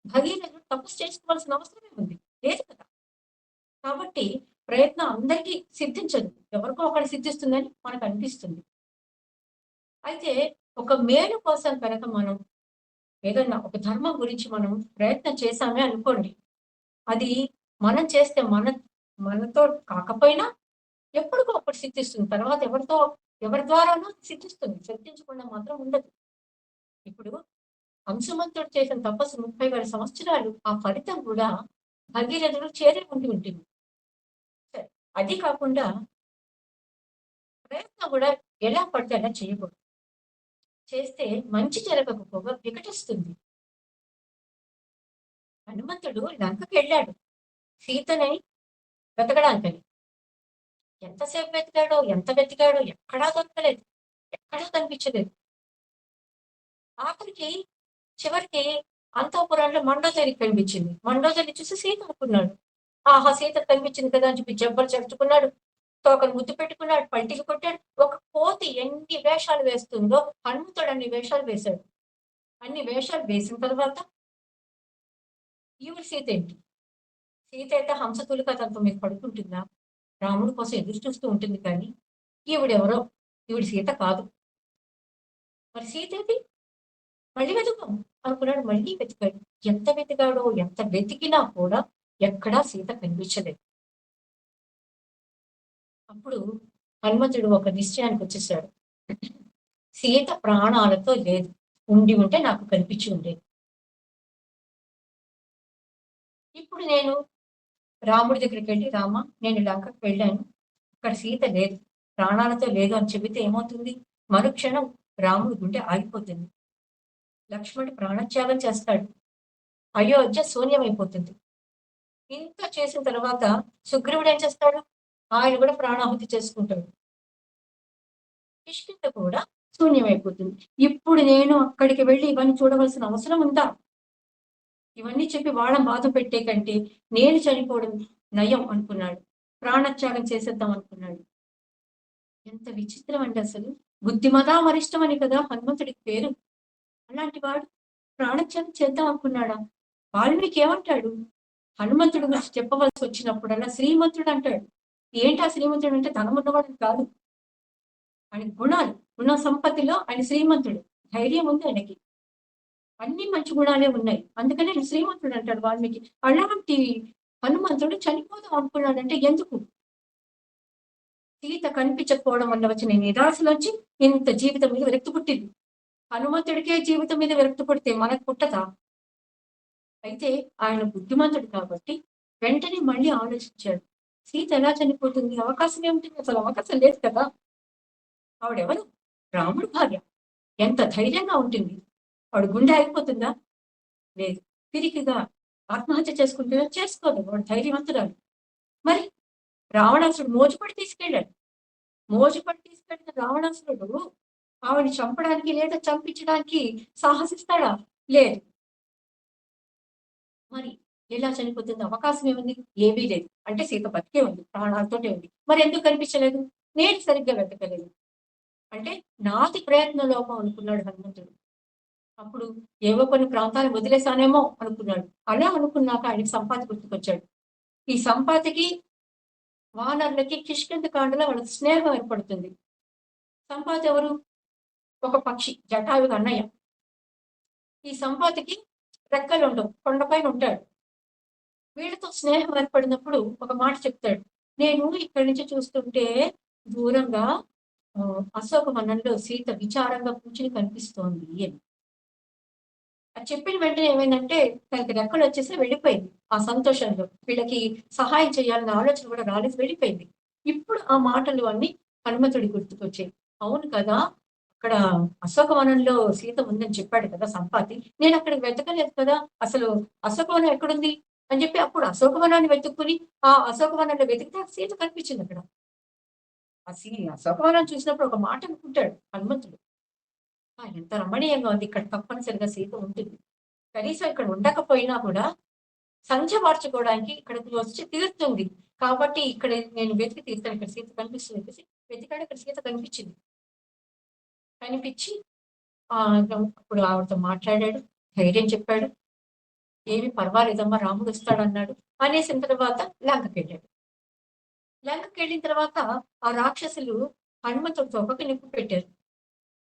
Speaker 3: భగీరథుడు తపస్సు చేసుకోవాల్సిన అవసరమే ఉంది లేదు కదా. కాబట్టి ప్రయత్నం అందరికీ సిద్ధించదు, ఎవరికో ఒకటి సిద్ధిస్తుందని మనకు అనిపిస్తుంది. అయితే ఒక మేలు కోసం కనుక మనం ఏదన్నా ఒక ధర్మం గురించి మనం ప్రయత్నం చేశామే అనుకోండి, అది మనం చేస్తే మనతో కాకపోయినా ఎప్పటికో ఒకటి సిద్ధిస్తుంది. తర్వాత ఎవరి ద్వారానో సిద్ధిస్తుంది, సిద్ధించకుండా మాత్రం ఉండదు. ఇప్పుడు అంశుమంతుడు చేసిన తపస్సు 30,000 సంవత్సరాలు, ఆ ఫలితం కూడా భగీరథుడు చేరే ఉంటుంది. సరే, అది కాకుండా ప్రయత్నం కూడా ఎలా పడితే అలా చేయకూడదు. చేస్తే మంచి జరగకపోగా వికటిస్తుంది. హనుమంతుడు లంకకి వెళ్ళాడు సీతని వెతకడానికని. ఎంతసేపు వెతికాడో, ఎంత వెతికాడో, ఎక్కడా దొరకలేదు, ఎక్కడా కనిపించలేదు. ఆఖరికి చివరికి అంతఃపురంలో మండోదరి కనిపించింది. మండోదరి చూసి సీత అనుకున్నాడు. ఆహా, సీత కనిపించింది కదా అని చెప్పి జబ్బలు చెరుచుకున్నాడు, తోకను ముద్దు పెట్టుకున్నాడు, పల్టీలు కొట్టాడు. ఒక కోతి ఎన్ని వేషాలు వేస్తుందో హనుమంతుడు అన్ని వేషాలు వేశాడు. అన్ని వేషాలు వేసిన తర్వాత ఈవిడ సీత ఏంటి? సీత అయితే హంసతులిక తనతో మీద పడుకుంటుందా? రాముడి కోసం ఎదురు చూస్తూ ఉంటుంది. కానీ ఈవిడెవరో, ఈవిడ సీత కాదు. మరి సీత ఏంటి? మళ్ళీ వెతుకుతాం అనుకున్నాడు. మళ్ళీ వెతికాడు. ఎంత వెతికాడో, ఎంత వెతికినా కూడా ఎక్కడా సీత కనిపించలేదు. అప్పుడు హనుమంతుడు ఒక నిశ్చయానికి వచ్చేసాడు. సీత ప్రాణాలతో లేదు, ఉండి ఉంటే నాకు కనిపించి ఉండేది. ఇప్పుడు నేను రాముడి దగ్గరికి వెళ్ళి, రామ నేను లంకకు వెళ్ళాను, అక్కడ సీత లేదు, ప్రాణాలతో లేదు అని చెబితే ఏమవుతుంది? మరుక్షణం రాముడి గుండె ఆగిపోతుంది. లక్ష్మణుడు ప్రాణత్యాగం చేస్తాడు. అయోధ్య శూన్యమైపోతుంది. ఇంత చేసిన తర్వాత సుగ్రీవుడు ఏం చేస్తాడు? ఆయన కూడా ప్రాణాహుతి చేసుకుంటాడు. కిష్కింధ కూడా శూన్యమైపోతుంది. ఇప్పుడు నేను అక్కడికి వెళ్ళి ఇవన్నీ చూడవలసిన అవసరం ఉందా? ఇవన్నీ చెప్పి వాళ్ళని బాధ పెట్టే కంటే నేను చనిపోవడం నయం అనుకున్నాడు. ప్రాణత్యాగం చేసేద్దాం అనుకున్నాడు. ఎంత విచిత్రం అండి అసలు. బుద్ధిమతా వరిష్టం అని కదా హనుమంతుడికి పేరు. అలాంటి వాడు ప్రాణత్యాగం చేద్దాం అనుకున్నాడా? వాల్మీకి ఏమంటాడు? హనుమంతుడి గురించి చెప్పవలసి వచ్చినప్పుడల్లా శ్రీమంతుడు అంటాడు. ఏంటి ఆ శ్రీమంతుడు అంటే ధనం ఉన్నవాడు కాదు. ఆయన గుణాలు, గుణ సంపత్తిలో ఆయన శ్రీమంతుడు. ధైర్యం ఉంది ఆయనకి. అన్ని మంచి గుణాలే ఉన్నాయి. అందుకనే ఆయన శ్రీమంతుడు అంటాడు వాల్మీకి. అలాంటి హనుమంతుడు చనిపోదాం అనుకున్నాడంటే ఎందుకు? సీత కనిపించకపోవడం వల్ల వచ్చిన నిరాశలోంచి ఇంత జీవితం మీద విరక్తి పుట్టింది. హనుమంతుడికే జీవితం మీద విరక్తి పుడితే మనకు పుట్టదా? అయితే ఆయన బుద్ధిమంతుడు కాబట్టి వెంటనే మళ్ళీ ఆలోచించాడు. సీత ఎలా చనిపోతుంది? అవకాశం ఏమిటి? అసలు అవకాశం లేదు కదా. ఆవిడెవరు? రాముడు భార్య. ఎంత ధైర్యంగా ఉంటుంది. వాడు గుండె ఆగిపోతుందా? లేదు. పిరికిగా ఆత్మహత్య చేసుకుంటుందా? చేసుకోదు. వాడు ధైర్యవంతురాలు. మరి రావణాసురుడు మోజుపడి తీసుకెళ్ళాడు. మోజుపడి తీసుకెళ్ళిన రావణాసురుడు ఆవిడని చంపడానికి లేదా చంపించడానికి సాహసిస్తాడా? లేదు. మరి ఎలా చనిపోతుంది? అవకాశం ఏముంది? ఏమీ లేదు. అంటే సీత బతికే ఉంది, ప్రాణాలతోటే ఉంది. మరి ఎందుకు కనిపించలేదు? నేను సరిగ్గా వెతకలేదు. అంటే నాది ప్రయత్న లోపం అనుకున్నాడు హనుమంతుడు. అప్పుడు ఏవో కొన్ని ప్రాంతాలు వదిలేసానేమో అనుకున్నాడు. అలా అనుకున్నాక ఆయనకి సంపాతి గుర్తుకొచ్చాడు. ఈ సంపాతికి వానరులకి కిష్కింధ కాండలో వాళ్ళకి స్నేహం ఏర్పడుతుంది. సంపాతి ఎవరు? ఒక పక్షి, జటాయువు అన్నయ్య. ఈ సంపాతికి రెక్కలు ఉండవు, కొండపైన ఉంటాడు. వీళ్ళతో స్నేహం ఏర్పడినప్పుడు ఒక మాట చెప్తాడు. నేను ఇక్కడి నుంచి చూస్తుంటే దూరంగా అశోక వనంలో సీత విచారంగా కూర్చుని కనిపిస్తోంది అని. అది చెప్పిన వెంటనే ఏమైందంటే తనకి రెక్కలు వచ్చేసి వెళ్ళిపోయింది. ఆ సంతోషంలో వీళ్ళకి సహాయం చేయాలన్న ఆలోచన కూడా రాలేదు, వెళ్ళిపోయింది. ఇప్పుడు ఆ మాటలు అన్ని హనుమంతుడి గుర్తుకొచ్చాయి. అవును కదా, అక్కడ అశోకవనంలో సీత ఉందని చెప్పాడు కదా సంపాతి. నేను అక్కడికి వెతకలేదు కదా, అసలు అశోకవనం ఎక్కడుంది అని చెప్పి అప్పుడు అశోకవనాన్ని వెతుక్కుని ఆ అశోకవనంలో వెతికితే సీత కనిపించింది అక్కడ. అశోకవనం చూసినప్పుడు ఒక మాట అనుకుంటాడు హనుమంతుడు. ఎంత రమణీయంగా ఉంది, ఇక్కడ తప్పనిసరిగా సీత ఉంటుంది. కనీసం ఇక్కడ ఉండకపోయినా కూడా సంధ్య మార్చుకోవడానికి ఇక్కడికి వచ్చి తీరుతుంది. కాబట్టి ఇక్కడ నేను వెతికి తీరుతాను, ఇక్కడ సీత కనిపిస్తుంది చెప్పేసి వెతికాడు. ఇక్కడ సీత కనిపించింది. కనిపించి అప్పుడు ఆవిడతో మాట్లాడాడు, ధైర్యం చెప్పాడు. ఏమి పర్వాలేదమ్మా, రాముడు వస్తాడన్నాడు. అనేసిన తర్వాత లంకకి వెళ్ళాడు. లంకకి వెళ్ళిన తర్వాత ఆ రాక్షసులు హనుమంతుడి తోకకి నిప్పు పెట్టారు.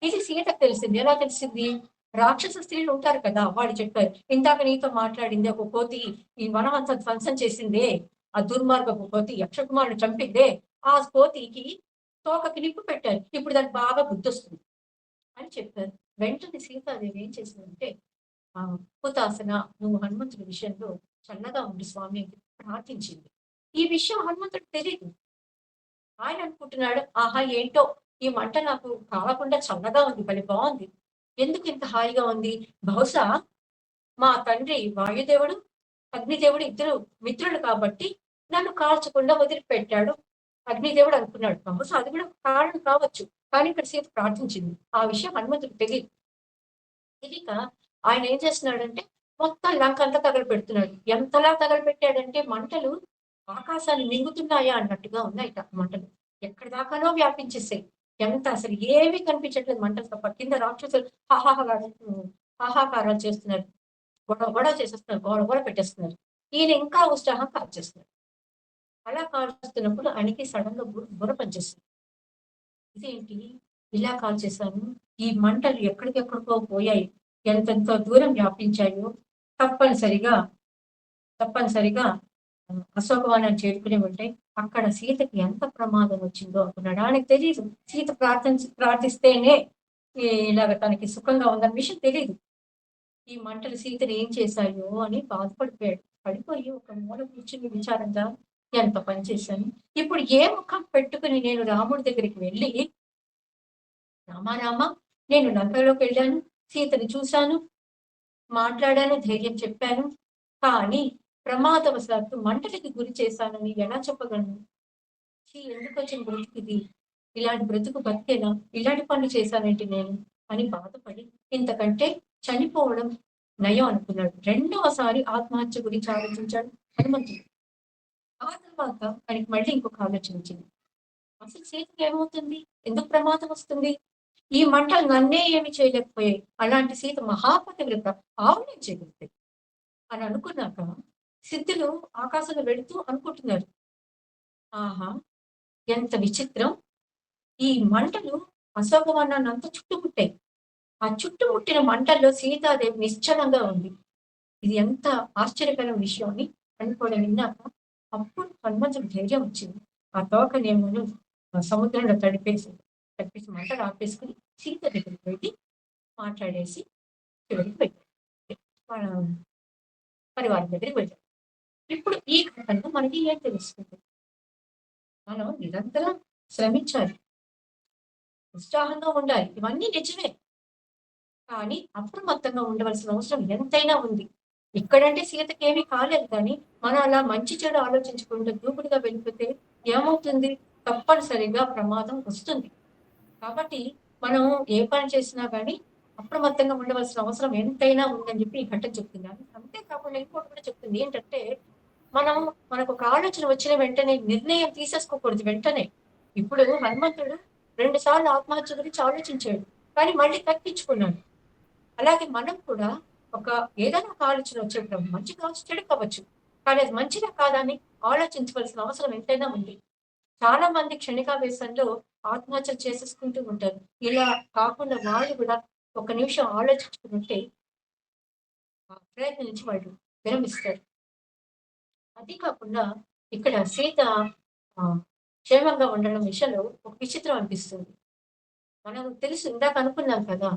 Speaker 3: ఇది సీతకు తెలిసింది. ఎలా తెలిసింది? రాక్షస స్త్రీలు ఉంటారు కదా, వాళ్ళు చెప్పారు. ఇందాక నీతో మాట్లాడింది ఒక కోతి ఈ వనం అంతా ధ్వంసం చేసిందే, ఆ దుర్మార్గపు కోతి యక్షకుమారుడు చంపిందే, ఆ కోతికి తోకకి నిప్పు పెట్టారు. ఇప్పుడు దానికి బాగా బుద్ధి వస్తుంది అని చెప్పారు. వెంటనే సీతాదేవి ఏం చేసిందంటే, హుతాసన, నువ్వు హనుమంతుడి విషయంలో చల్లగా ఉండి స్వామి అని ప్రార్థించింది. ఈ విషయం హనుమంతుడు తెలియదు. ఆయన అనుకుంటున్నాడు, ఆహా ఏంటో ఈ మంట నాకు కావకుండా చల్లగా ఉంది, భలే బాగుంది, ఎందుకు ఇంత హాయిగా ఉంది? బహుశా మా తండ్రి వాయుదేవుడు అగ్నిదేవుడు ఇద్దరు మిత్రులు కాబట్టి నన్ను కాల్చకుండా వదిలిపెట్టాడు అగ్నిదేవుడు అనుకున్నాడు. బహుశా అది కూడా కారణం కావచ్చు. కానీ ఇక్కడ సీత ప్రార్థించింది. ఆ విషయం హనుమంతుడికి తెలియదు. తెలియక ఆయన ఏం చేస్తున్నాడంటే మొత్తం లంక అంతా తగలపెడుతున్నాడు. ఎంతలా తగలపెట్టాడంటే మంటలు ఆకాశాన్ని మింగుతున్నాయా అన్నట్టుగా ఉన్నాయి మంటలు. ఎక్కడి దాకానో వ్యాపించేసాయి. ఎంత అసలు ఏమీ కనిపించట్లేదు మంటలు తప్ప. కింద రాక్షసులు హాహాకారాలు చేస్తున్నారు, గొడవ గొడవ చేసేస్తున్నారు, గోడ గోడ పెట్టేస్తున్నారు. ఈయన ఇంకా ఉత్సాహం కాల్చేస్తున్నారు. అలా కాల్చుతున్నప్పుడు ఆయనకి సడన్ గా బుర్ర పనిచేస్తుంది. ఇదేంటి ఇలా కాల్చేశాను, ఈ మంటలు ఎక్కడికెక్కడికో పోయాయి, ఎంతెంతో దూరం వ్యాపించాయో, తప్పనిసరిగా తప్పనిసరిగా అశోకవనాన్ని చేరుకునే ఉంటాయి. అక్కడ సీతకి ఎంత ప్రమాదం వచ్చిందో అనుకున్నాడు. ఆయనకు తెలియదు సీత ప్రార్థిస్తేనే ఇలాగ తనకి సుఖంగా ఉందన్న విషయం తెలియదు. ఈ మంటలు సీతను ఏం చేశాయో అని బాధపడిపోయాడు. పడిపోయి ఒక మూల కూర్చుని విచారంగా ఎంత పని చేశాను, ఇప్పుడు ఏ ముఖం పెట్టుకుని నేను రాముడి దగ్గరికి వెళ్ళి రామా నేను లంకలోకి వెళ్ళాను, సీతని చూశాను, మాట్లాడాను, ధైర్యం చెప్పాను, కానీ ప్రమాదవశాత్తు మంటలకి గురి చేశానని ఎలా చెప్పగలను? ఎందుకు వచ్చిన బ్రతుకు ఇది, ఇలాంటి బ్రతుకు బతికేనా, ఇలాంటి పనులు చేశానంటే నేను అని బాధపడి ఇంతకంటే చనిపోవడం నయం అనుకున్నాడు. రెండవసారి ఆత్మహత్య గురించి ఆలోచించాడు హనుమంతుడు. ఆ తర్వాత ఆయనకి మళ్ళీ ఇంకొక ఆలోచన వచ్చింది. అసలు సీతకి ఏమవుతుంది, ఎందుకు ప్రమాదం వస్తుంది, ఈ మంటలు నన్నే ఏమి చేయలేకపోయాయి, అలాంటి సీత మహాపతివ్రత, ఆవిడే చేయగలుగుతాయి అని అనుకున్నాక సిద్ధులు ఆకాశంలో వెళుతూ అనుకుంటున్నారు, ఆహా ఎంత విచిత్రం, ఈ మంటలు అశోకవనాన్ని అంతా చుట్టుముట్టాయి, ఆ చుట్టుముట్టిన మంటల్లో సీతాదేవి నిశ్చలంగా ఉంది, ఇది ఎంత ఆశ్చర్యకరమైన విషయం అని అనుకోవడం విన్నాక అప్పుడు హనుమంతుడు ధైర్యం వచ్చింది. ఆ తోకనేమో సముద్రంలో తడిపేసి మంటలు ఆపేసుకుని సీత దగ్గరికి వెళ్ళి మాట్లాడేసి చివరికి వెళ్ళాడు, వాళ్ళ పరివారం దగ్గరికి వెళ్ళాడు. ఇప్పుడు ఈ ఘటనలో మనకి ఏం తెలుస్తుంది, మనం నిరంతరం శ్రమించాలి, ఉత్సాహంగా ఉండాలి, ఇవన్నీ నిజమే, కానీ అప్రమత్తంగా ఉండవలసిన అవసరం ఎంతైనా ఉంది. ఇక్కడంటే సీతకి ఏమీ కాలేదు, కానీ మనం అలా మంచి చెడు ఆలోచించుకుంటూ దూకుడుగా వెళ్ళిపోతే ఏమవుతుంది, తప్పనిసరిగా ప్రమాదం వస్తుంది. కాబట్టి మనం ఏ పని చేసినా కానీ అప్రమత్తంగా ఉండవలసిన అవసరం ఎంతైనా ఉందని చెప్పి ఈ ఘట్టం చెప్తుంది. అంతేకాకుండా ఇంకోటి కూడా చెప్తుంది ఏంటంటే, మనం మనకు ఒక ఆలోచన వచ్చిన వెంటనే నిర్ణయం తీసేసుకోకూడదు వెంటనే. ఇప్పుడు హనుమంతుడు 2 సార్లు ఆత్మహత్య గురించి ఆలోచించాడు, కానీ మళ్ళీ తప్పించుకున్నాడు. అలాగే మనం కూడా ఏదైనా ఒక ఆలోచన వచ్చేటప్పుడు మంచి కావచ్చు, చెడు కావచ్చు, కానీ అది మంచిదా కాదా అని ఆలోచించవలసిన అవసరం ఎంతైనా ఉంది. చాలా మంది క్షణికావేశంలో ఆత్మహత్యలు చేసేసుకుంటూ ఉంటారు. ఇలా కాకుండా వాళ్ళు కూడా ఒక నిమిషం ఆలోచించుకుంటే ఆ ప్రయత్నం నుంచి వాళ్ళు విరమిస్తారు. అది కాకుండా ఇక్కడ సీత ఆ, క్షేమంగా ఉండడం విషయంలో ఒక విచిత్రం అనిపిస్తుంది. మనం తెలుసు, ఇందాక అనుకున్నాం కదా,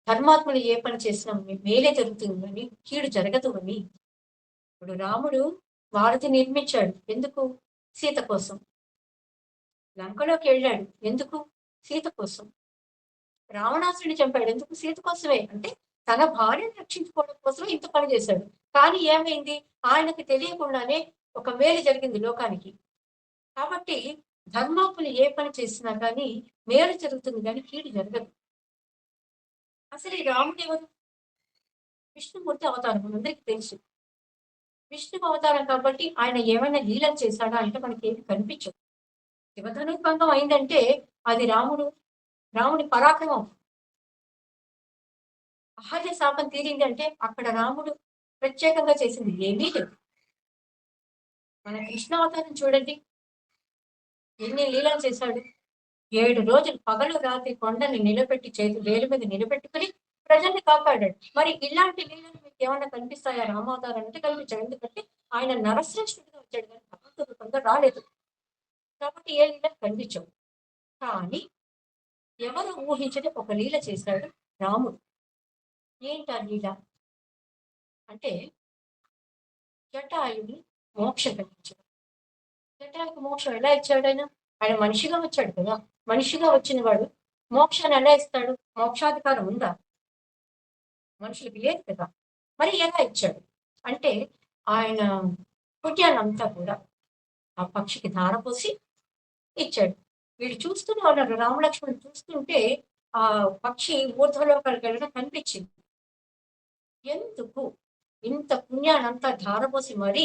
Speaker 3: ధర్మాత్ములు ఏ పని చేసినా మేలే జరుగుతుందని, కీడు జరగదు అని. ఇప్పుడు రాముడు వారధి నిర్మించాడు ఎందుకు, సీత కోసం. లంకలోకి వెళ్ళాడు ఎందుకు, సీత కోసం. రావణాసురుడిని చంపాడు ఎందుకు, సీత కోసమే. అంటే తన భార్యను రక్షించుకోవడం కోసం ఇంత పని చేశాడు. కానీ ఏమైంది, ఆయనకి తెలియకుండానే ఒక మేలు జరిగింది లోకానికి. కాబట్టి ధర్మాత్ములు ఏ పని చేసినా కానీ మేలు జరుగుతుంది, కానీ కీడు జరగదు. అసలు ఈ రాముడు ఎవరు, విష్ణుమూర్తి అవతారం అందరికీ తెలుసు. విష్ణు అవతారం కాబట్టి ఆయన ఏమైనా లీలలు చేశాడా అంటే మనకి ఏమి కనిపించదు. శివధనుర్భంగం అయిందంటే అది రాముడి పరాక్రమం. అహల్య శాపం తీరింది అంటే అక్కడ రాముడు ప్రత్యేకంగా చేసింది ఏమీ లేదు. మన కృష్ణ అవతారం చూడండి, ఎన్ని లీలలు చేశాడు. 7 రోజులు పగలు రాత్రి కొండని నిలబెట్టి వేలు మీద నిలబెట్టుకుని ప్రజల్ని కాపాడాడు. మరి ఇలాంటి లీలలు మీకు ఏమైనా కనిపిస్తాయా రామావతారం అంటే, కనిపించాడు. ఎందుకంటే ఆయన నరశ్రేష్ఠుడిగా వచ్చాడు, కానీ భగవంతుడిగా రాలేదు. కాబట్టి ఏ లీలలు కనిపించవు. కానీ ఎవరు ఊహించని ఒక లీల చేశాడు రాముడు. ఏంటా లీల అంటే, జటాయుని మోక్షం కలిగించాడు. జటాయుకి మోక్షం ఎలా ఇచ్చాడు ఆయన, ఆయన మనిషిగా వచ్చాడు కదా, మనిషిగా వచ్చిన వాడు మోక్షాన్ని ఎలా ఇస్తాడు, మోక్షాధికారం ఉందా, మనుషులకి లేదు కదా. మరి ఎలా ఇచ్చాడు అంటే, ఆయన పుణ్యాన్నంతా కూడా ఆ పక్షికి ధారపోసి ఇచ్చాడు. వీడు చూస్తూనే ఉన్నాడు, రామలక్ష్మణుడు చూస్తుంటే ఆ పక్షి ఊర్ధ్వలోకాలకు వెళ్ళడం కనిపించింది. ఎందుకు ఇంత పుణ్యానంతా ధారపోసి మరీ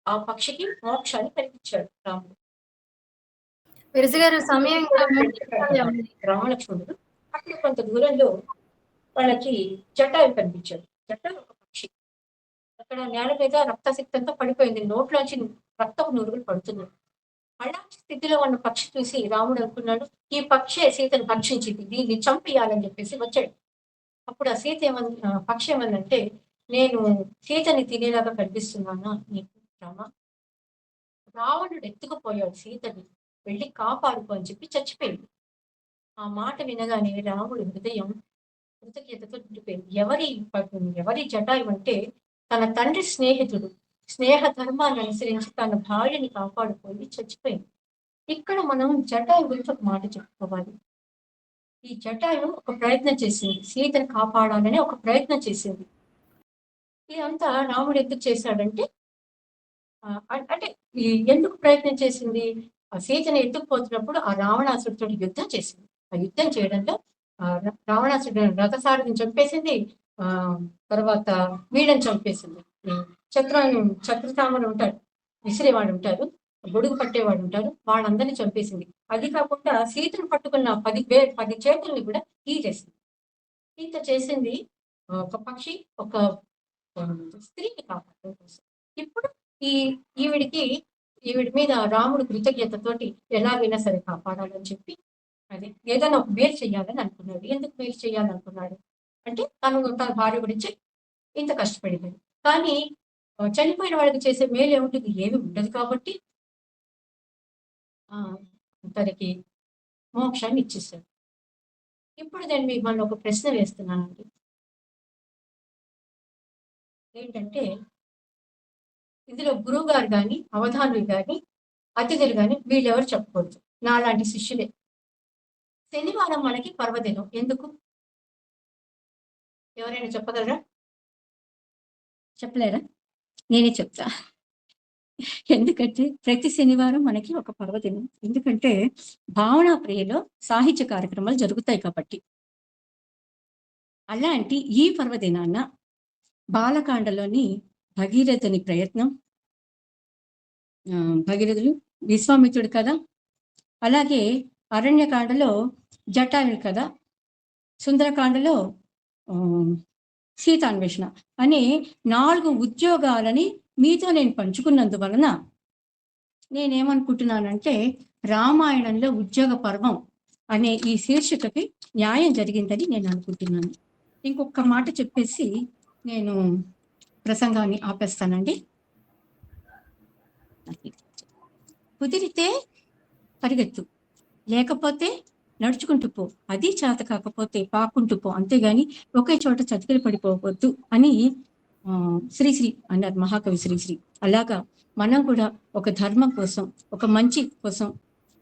Speaker 3: ఆ పక్షికి మోక్షాన్ని కల్పించాడు రాముడు.
Speaker 2: విరజ గారు సమయం ఇంకా 3 నిమిషాలే ఉంది.
Speaker 3: రామలక్ష్మణుడు అక్కడ కొంత దూరంలో వాళ్ళకి జటాయు కనిపించాడు. జటాయు ఒక పక్షి అక్కడ నేల మీద రక్తసిక్తంతో పడిపోయింది, నోట్లోంచి రక్తపు నురుగులు పడుతున్నాయి. అలాంటి స్థితిలో ఉన్న పక్షి చూసి రాముడు అనుకున్నాడు, ఈ పక్షే సీతను భక్షించింది, దీన్ని చంపేయాలని చెప్పేసి వచ్చాడు. అప్పుడు ఆ పక్షి ఏమందంటే, నేను సీతని తినేలాగా కనిపిస్తున్నానా నీకు రామ, రావణుడు ఎత్తుకుపోయాడు సీతని, వెళ్ళి కాపాడుకో అని చెప్పి చచ్చిపోయింది. ఆ మాట వినగానే రాముడి హృదయం కృతజ్ఞతతో నిండిపోయింది. ఎవరి జటాయు అంటే తన తండ్రి స్నేహితుడు, స్నేహ ధర్మాన్ని అనుసరించి తన భార్యని కాపాడుకొని చచ్చిపోయింది. ఇక్కడ మనం జటాయు గురించి ఒక మాట చెప్పుకోవాలి. ఈ జటాయు ఒక ప్రయత్నం చేసింది, సీతను కాపాడాలని ఒక ప్రయత్నం చేసింది. ఇదంతా రాముడు ఎందుకు చేశాడంటే, అంటే ఎందుకు ప్రయత్నం చేసింది, ఆ సీతను ఎత్తుకుపోతున్నప్పుడు ఆ రావణాసుడితో యుద్ధం చేసింది. ఆ యుద్ధం చేయడంలో రావణాసుడు రథసారథిని చంపేసింది. ఆ తర్వాత వీళ్ళని చంపేసింది. ఈ చక్రతామలు ఉంటారు, విసిరేవాడు ఉంటారు, గొడుగు పట్టేవాడు ఉంటారు, వాళ్ళందరినీ చంపేసింది. అది కాకుండా సీతను పట్టుకున్న 10 చేతుల్ని కూడా తీసేసింది. ఇంత చేసింది ఒక పక్షి, ఒక స్త్రీని కాపాడడం కోసం. ఇప్పుడు ఈ ఈవిడి మీద రాముడు కృతజ్ఞతతోటి ఎలాగైనా సరే కాపాడాలని చెప్పి అది ఏదైనా ఒక మేలు చేయాలని అనుకున్నాడు. ఎందుకు మేలు చేయాలనుకున్నాడు అంటే తన భార్య గురించి ఇంత కష్టపడింది. కానీ చనిపోయిన వాళ్ళకి చేసే మేలు ఏముంటుంది? ఏమి ఉండదు. కాబట్టి తనకి మోక్షాన్ని ఇచ్చేసాడు. ఇప్పుడు నేను మిమ్మల్ని ఒక ప్రశ్న వేస్తున్నానండి. ఏంటంటే ఇందులో గురువు గారు కానీ, అవధానులు కానీ, అతిథులు కానీ వీళ్ళెవరు చెప్పకూడదు. నాలాంటి శిష్యులే. శనివారం మనకి పర్వదినం. ఎందుకు? ఎవరైనా చెప్పగలరా? చెప్పలేరా? నేనే చెప్తా. ఎందుకంటే ప్రతి శనివారం మనకి ఒక పర్వదినం. ఎందుకంటే భావనా ప్రియలో సాహిత్య కార్యక్రమాలు జరుగుతాయి కాబట్టి. అలాంటి ఈ పర్వదినాన బాలకాండలోని భగీరథుని ప్రయత్నం, భగీరథుడు విశ్వామిత్రుడు కథ, అలాగే అరణ్యకాండలో జటాయుని కథ, సుందరకాండలో సీతాన్వేషణ అనే 4 ఉద్యోగాలని మీతో నేను పంచుకున్నందువలన నేనేమనుకుంటున్నానంటే రామాయణంలో ఉద్యోగ పర్వం అనే ఈ శీర్షికకి న్యాయం జరిగిందని నేను అనుకుంటున్నాను. ఇంకొక మాట చెప్పేసి నేను ప్రసంగాన్ని ఆపేస్తానండి. కుదిరితే పరిగెత్తు, లేకపోతే నడుచుకుంటూ పో, అది చేత కాకపోతే పాకుంటూ పో, అంతేగాని ఒకే చోట చతికిలు పడిపోవద్దు అని శ్రీశ్రీ అన్నారు, మహాకవి శ్రీశ్రీ. అలాగా మనం కూడా ఒక ధర్మం కోసం, ఒక మంచి కోసం,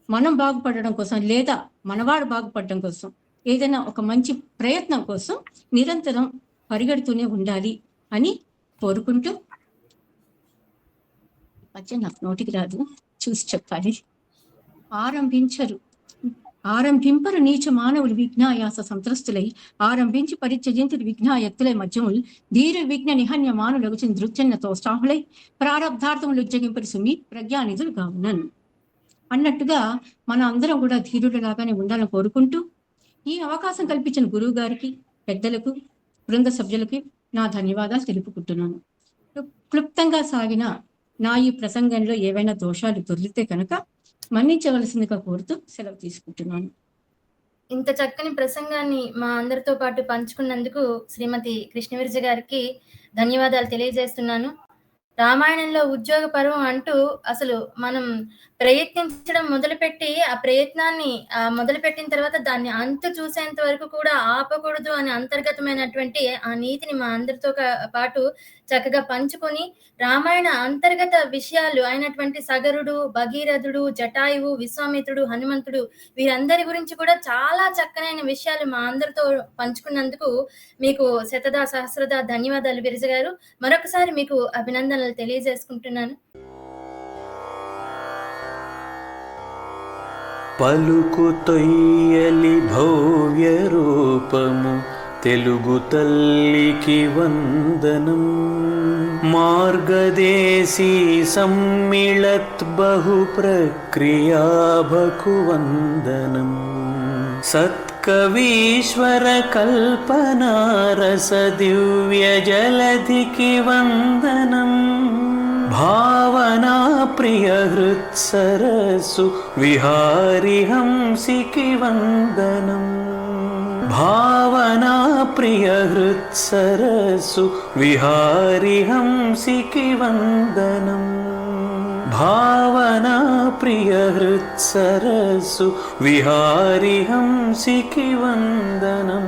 Speaker 3: మనం బాగుపడడం కోసం, లేదా మనవాడు బాగుపడడం కోసం, ఏదైనా ఒక మంచి ప్రయత్నం కోసం నిరంతరం పరిగెడుతూనే ఉండాలి అని కోరుకుంటూ, మధ్య నాకు నోటికి రాదు, చూసి చెప్పాలి. ఆరంభింపరు నీచ మానవులు విఘ్నాయాస సంత్రస్తులై ఆరంభించి పరిత్యజింతులు విఘ్నాయత్తులై మధ్యములు ధీర విఘ్న నిహన్య మానులకు నృత్యన్నతో స్టాహులై ప్రారబ్ధార్థములు ఉజ్జగింపరి సుమి ప్రజ్ఞానిధులు కావునన్ అన్నట్టుగా మన అందరం కూడా ధీరులలాగానే ఉండాలని కోరుకుంటూ, ఈ అవకాశం కల్పించిన గురువు గారికి, పెద్దలకు, బృంద సభ్యులకి నా ధన్యవాదాలు తెలుపుకుంటున్నాను. క్లుప్తంగా సాగిన నా ఈ ప్రసంగంలో ఏవైనా దోషాలు దొరికితే కనుక మన్నించవలసిందిగా కోరుతూ సెలవు తీసుకుంటున్నాను.
Speaker 2: ఇంత చక్కని ప్రసంగాన్ని మా అందరితో పాటు పంచుకున్నందుకు శ్రీమతి కృష్ణవిరజ గారికి ధన్యవాదాలు తెలియజేస్తున్నాను. రామాయణంలో ఉద్యోగ పర్వం అంటూ అసలు మనం ప్రయత్నించడం మొదలుపెట్టి ఆ ప్రయత్నాన్ని మొదలుపెట్టిన తర్వాత దాన్ని అంతు చూసేంత వరకు కూడా ఆపకూడదు అనే అంతర్గతమైనటువంటి ఆ నీతిని మా అందరితో పాటు చక్కగా పంచుకొని రామాయణ అంతర్గత విషయాలు అయినటువంటి సగరుడు, భగీరథుడు, జటాయువు, విశ్వామిత్రుడు, హనుమంతుడు వీరందరి గురించి కూడా చాలా చక్కనైన విషయాలు మా అందరితో పంచుకున్నందుకు మీకు శతదా సహస్రదా ధన్యవాదాలు విరజ గారు. మరొకసారి మీకు అభినందనలు తెలియజేసుకుంటున్నాను.
Speaker 1: పలుకు తొయ్యలి భవ్య రూపము తెలుగు తల్లికి వందనం. మార్గదేశీ సమ్మిళత్ బహు ప్రక్రియాభకు వందనం. సత్కవీశ్వర కల్పనారస దివ్య జలధికి వందనం. భావనా ప్రియ హృత్సరసు విహారి హంసికి వందనం. భావనా ప్రియ హృత్సరసు విహారి హంసికి వందనం. భావనా ప్రియ హృత్సరసు విహారి హంసికి వందనం.